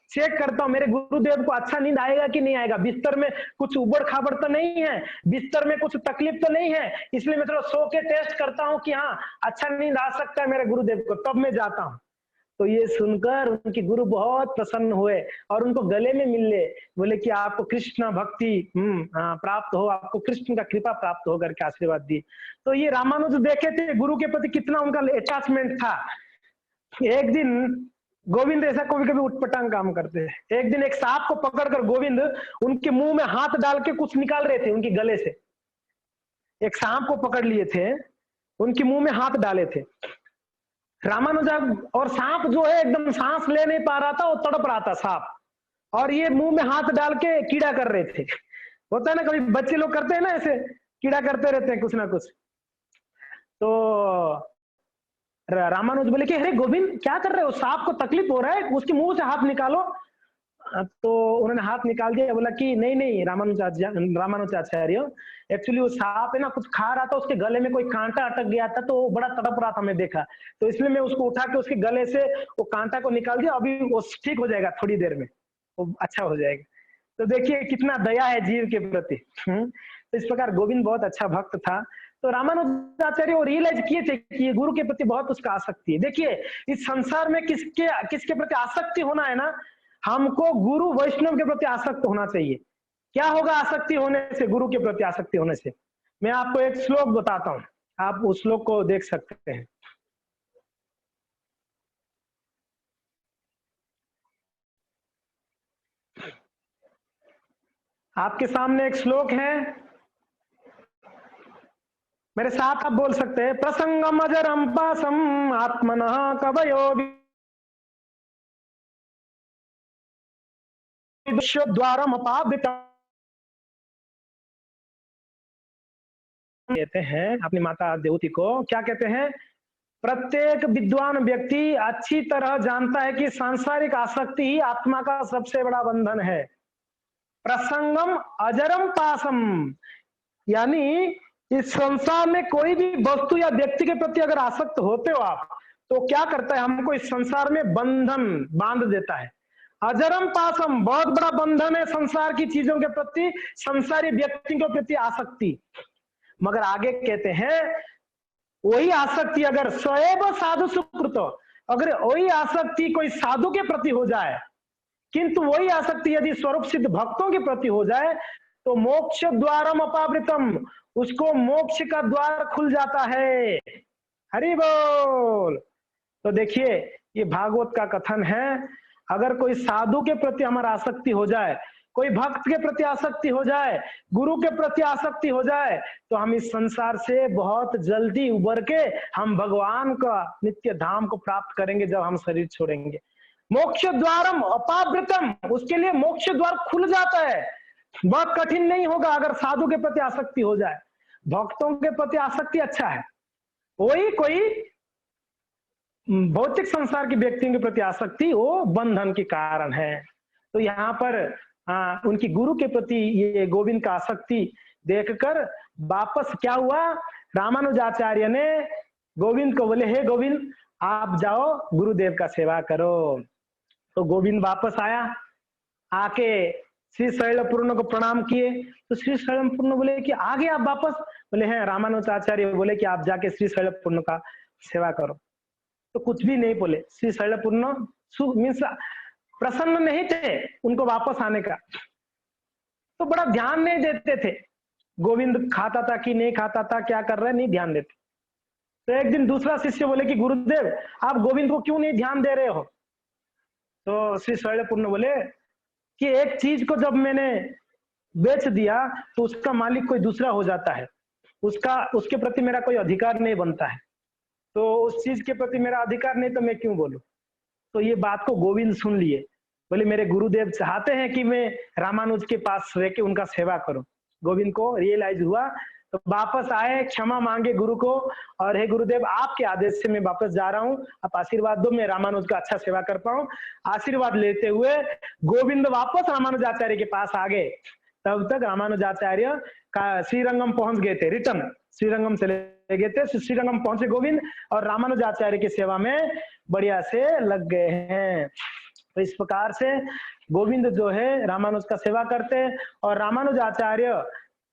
चेक करता हूँ मेरे गुरुदेव को अच्छा नींद आएगा कि नहीं आएगा, बिस्तर में कुछ उबड़ खाबड़ तो नहीं है, बिस्तर में कुछ तकलीफ तो नहीं है, इसलिए मैं थोड़ा सो के टेस्ट करता हूँ कि हाँ अच्छा नींद आ सकता है मेरे गुरुदेव को, तब मैं जाता हूँ। तो ये सुनकर उनके गुरु बहुत प्रसन्न हुए और उनको गले में मिल ले, बोले कि आपको कृष्ण भक्ति प्राप्त हो, आपको कृष्ण का कृपा प्राप्त हो करके आशीर्वाद दिए। तो ये रामानुज देखे थे गुरु के प्रति कितना उनका अटैचमेंट था। एक दिन गोविंद ऐसा कभी कभी उटपटांग काम करते हैं। एक दिन एक सांप को पकड़कर गोविंद उनके मुंह में हाथ डाल के कुछ निकाल रहे थे उनके गले से। एक सांप को पकड़ लिए थे, उनके मुंह में हाथ डाले थे। रामानुजा, और सांप जो है एकदम सांस ले नहीं पा रहा था, वो तड़प रहा था सांप, और ये मुंह में हाथ डाल के कीड़ा कर रहे थे। होता है ना कभी बच्चे लोग करते हैं ना, ऐसे कीड़ा करते रहते हैं कुछ ना कुछ। तो रामानुज बोले कि अरे गोविंद क्या कर रहे हो, सांप को तकलीफ हो रहा है, उसके मुंह से हाथ निकालो। तो उन्होंने हाथ निकाल दिया। बोला कि नहीं नहीं रामानुजाचार्य, एक्चुअली वो सांप है ना कुछ खा रहा था, उसके गले में कोई कांटा अटक गया था, तो वो बड़ा तड़प रहा था, मैं देखा, तो इसलिए मैं उसको उठा के उसके गले से वो कांटा को निकाल दिया, अभी वो ठीक हो जाएगा, थोड़ी देर में वो अच्छा हो जाएगा। तो देखिए कितना दया है जीव के प्रति। तो इस प्रकार गोविंद बहुत अच्छा भक्त था। तो रामानुजाचार्य वो रियलाइज किए थे कि ये गुरु के प्रति बहुत उसका आसक्ति है। देखिए इस संसार में किसके प्रति आसक्ति होना है ना, हमको गुरु वैष्णव के प्रति आसक्त होना चाहिए। क्या होगा आसक्ति होने से, गुरु के प्रति आसक्ति होने से? मैं आपको एक श्लोक बताता हूं, आप उस श्लोक को देख सकते हैं। आपके सामने एक श्लोक है, मेरे साथ आप बोल सकते हैं। प्रसंगम अजरम पासम आत्मनः कवयो द्वारम अपावृतम। कहते हैं अपनी माता देवती को, क्या कहते हैं? प्रत्येक विद्वान व्यक्ति अच्छी तरह जानता है कि सांसारिक आसक्ति ही आत्मा का सबसे बड़ा बंधन है। प्रसंगम अजरम पासम, यानी इस संसार में कोई भी वस्तु या व्यक्ति के प्रति अगर आसक्त होते हो आप, तो क्या करता है, हमको इस संसार में बंधन बांध देता है। अजरम पासम, बहुत बड़ा बंधन है संसार की चीजों के प्रति, संसारी व्यक्ति के प्रति आसक्ति। मगर आगे कहते हैं वही आसक्ति अगर स्वयं साधु सुकृत, अगर वही आसक्ति कोई साधु के प्रति हो जाए, किंतु वही आसक्ति यदि स्वरूप सिद्ध भक्तों के प्रति हो जाए, तो मोक्ष द्वारम अपावृतम, उसको मोक्ष का द्वार खुल जाता है। हरि बोल। तो देखिए ये भागवत का कथन है, अगर कोई साधु के प्रति हमारा आसक्ति हो जाए, कोई भक्त के प्रति आसक्ति हो जाए, गुरु के प्रति आसक्ति हो जाए, तो हम इस संसार से बहुत जल्दी उबर के हम भगवान का नित्य धाम को प्राप्त करेंगे जब हम शरीर छोड़ेंगे। मोक्ष द्वारम अपावृतम, उसके लिए मोक्ष द्वार खुल जाता है। बहुत कठिन नहीं होगा अगर साधु के प्रति आसक्ति हो जाए। भक्तों के प्रति आसक्ति अच्छा है, वही कोई भौतिक संसार के व्यक्तियों के प्रति आसक्ति वो बंधन के कारण है। तो यहाँ पर उनकी गुरु के प्रति ये गोविंद का आसक्ति देखकर वापस क्या हुआ, रामानुजाचार्य ने गोविंद को बोले, हे गोविंद आप जाओ गुरुदेव का सेवा करो। तो गोविंद वापस आया, आके श्री शैलपूर्ण को प्रणाम किए। तो श्री शैलपूर्ण बोले कि आ गए आप वापस? बोले हैं। रामानुजाचार्य बोले कि आप जाके श्री शैलपूर्ण का सेवा करो। तो कुछ भी नहीं बोले। श्री शैलपूर्ण मीन्स प्रसन्न नहीं थे उनको वापस आने का, तो बड़ा ध्यान नहीं देते थे। गोविंद खाता था कि नहीं खाता था, क्या कर रहा है, नहीं ध्यान देते। तो एक दिन दूसरा शिष्य बोले कि गुरुदेव आप गोविंद को क्यों नहीं ध्यान दे रहे हो? तो श्री शैलपुत्र बोले कि एक चीज को जब मैंने बेच दिया तो उसका मालिक कोई दूसरा हो जाता है, उसके प्रति मेरा कोई अधिकार नहीं बनता है, तो उस चीज के प्रति मेरा अधिकार नहीं तो मैं क्यों बोलूं। तो ये बात को गोविंद सुन लिए, बोले मेरे गुरुदेव चाहते हैं कि मैं रामानुज के पास रह के उनका सेवा करूं। गोविंद को रियलाइज हुआ तो वापस आए, क्षमा मांगे गुरु को, और हे गुरुदेव आपके आदेश से मैं वापस जा रहा हूं, आप आशीर्वाद दो मैं रामानुज का अच्छा सेवा कर पाऊं। आशीर्वाद लेते हुए गोविंद वापस रामानुजाचार्य के पास आ गए। तब तक रामानुजाचार्य का श्रीरंगम पहुंच गए थे, रिटर्न श्रीरंगम चले गए थे। श्रीरंगम पहुंचे गोविंद और रामानुजाचार्य की सेवा में बढ़िया से लग गए हैं। तो इस प्रकार से गोविंद जो है रामानुज का सेवा करते हैं और रामानुजाचार्य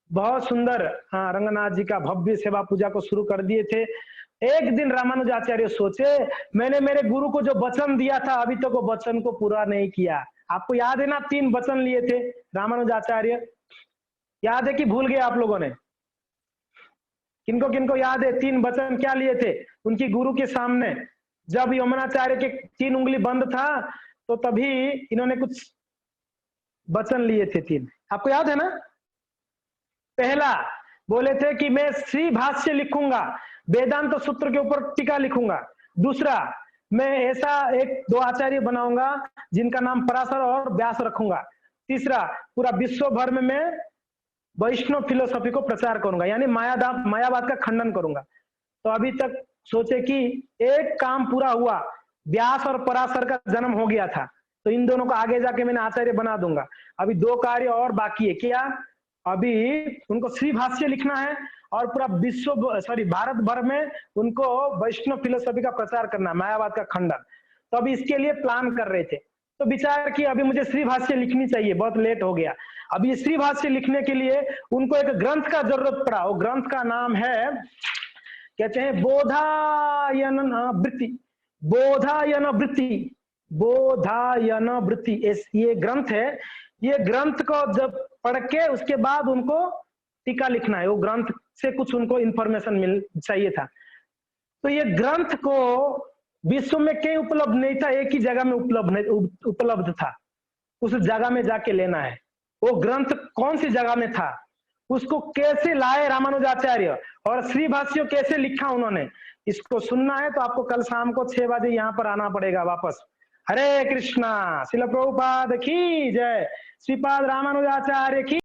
बहुत सुंदर रंगनाथ जी का भव्य सेवा पूजा को शुरू कर दिए थे। एक दिन रामानुजाचार्य सोचे मैंने मेरे गुरु को जो वचन दिया था अभी तक वो वचन को पूरा नहीं किया। आपको याद है ना 3 वचन लिए थे रामानुजाचार्य, याद है कि भूल गए आप लोगों ने? किनको किनको याद है 3 वचन क्या लिए थे उनकी गुरु के सामने? जब यमुनाचार्य के 3 उंगली बंद था तो तभी इन्होंने कुछ वचन लिए थे 3, आपको याद है ना? पहला बोले थे कि मैं श्री भाष्य लिखूंगा, वेदांत सूत्र के ऊपर टीका लिखूंगा। दूसरा मैं ऐसा 1-2 आचार्य बनाऊंगा जिनका नाम पराशर और व्यास रखूंगा। तीसरा पूरा विश्व भर में मैं वैष्णव फिलोसफी को प्रचार करूंगा, यानी मायावाद का खंडन करूंगा। तो अभी तक सोचे कि एक काम पूरा हुआ, व्यास और पराशर का जन्म हो गया था, तो इन दोनों को आगे जाके मैंने आचार्य बना दूंगा। अभी 2 कार्य और बाकी है। क्या? अभी उनको श्री भाष्य लिखना है और पूरा भारत भर में उनको वैष्णव फिलोसफी का प्रचार करना, मायावाद का खंडन। तो अभी इसके लिए प्लान कर रहे थे, तो विचार किया अभी मुझे श्री भाष्य लिखनी चाहिए, बहुत लेट हो गया। अब ये श्री भाष्य लिखने के लिए उनको एक ग्रंथ का जरूरत पड़ा। वो ग्रंथ का नाम है, कहते हैं बोधायन वृत्ति, बोधायन वृत्ति, बोधायन वृत्ति, ये ग्रंथ है। ये ग्रंथ को जब पढ़ के उसके बाद उनको टीका लिखना है, वो ग्रंथ से कुछ उनको इंफॉर्मेशन मिल चाहिए था। तो ये ग्रंथ को विश्व में कहीं उपलब्ध नहीं था, एक ही जगह में उपलब्ध था, उस जगह में जाके लेना है। वो ग्रंथ कौन सी जगह में था, उसको कैसे लाए रामानुजाचार्य और श्री भाष्य कैसे लिखा उन्होंने, इसको सुनना है तो आपको कल शाम को 6 बजे यहाँ पर आना पड़ेगा वापस। हरे कृष्णा, श्रील प्रभुपाद की जय, श्रीपाद रामानुजाचार्य की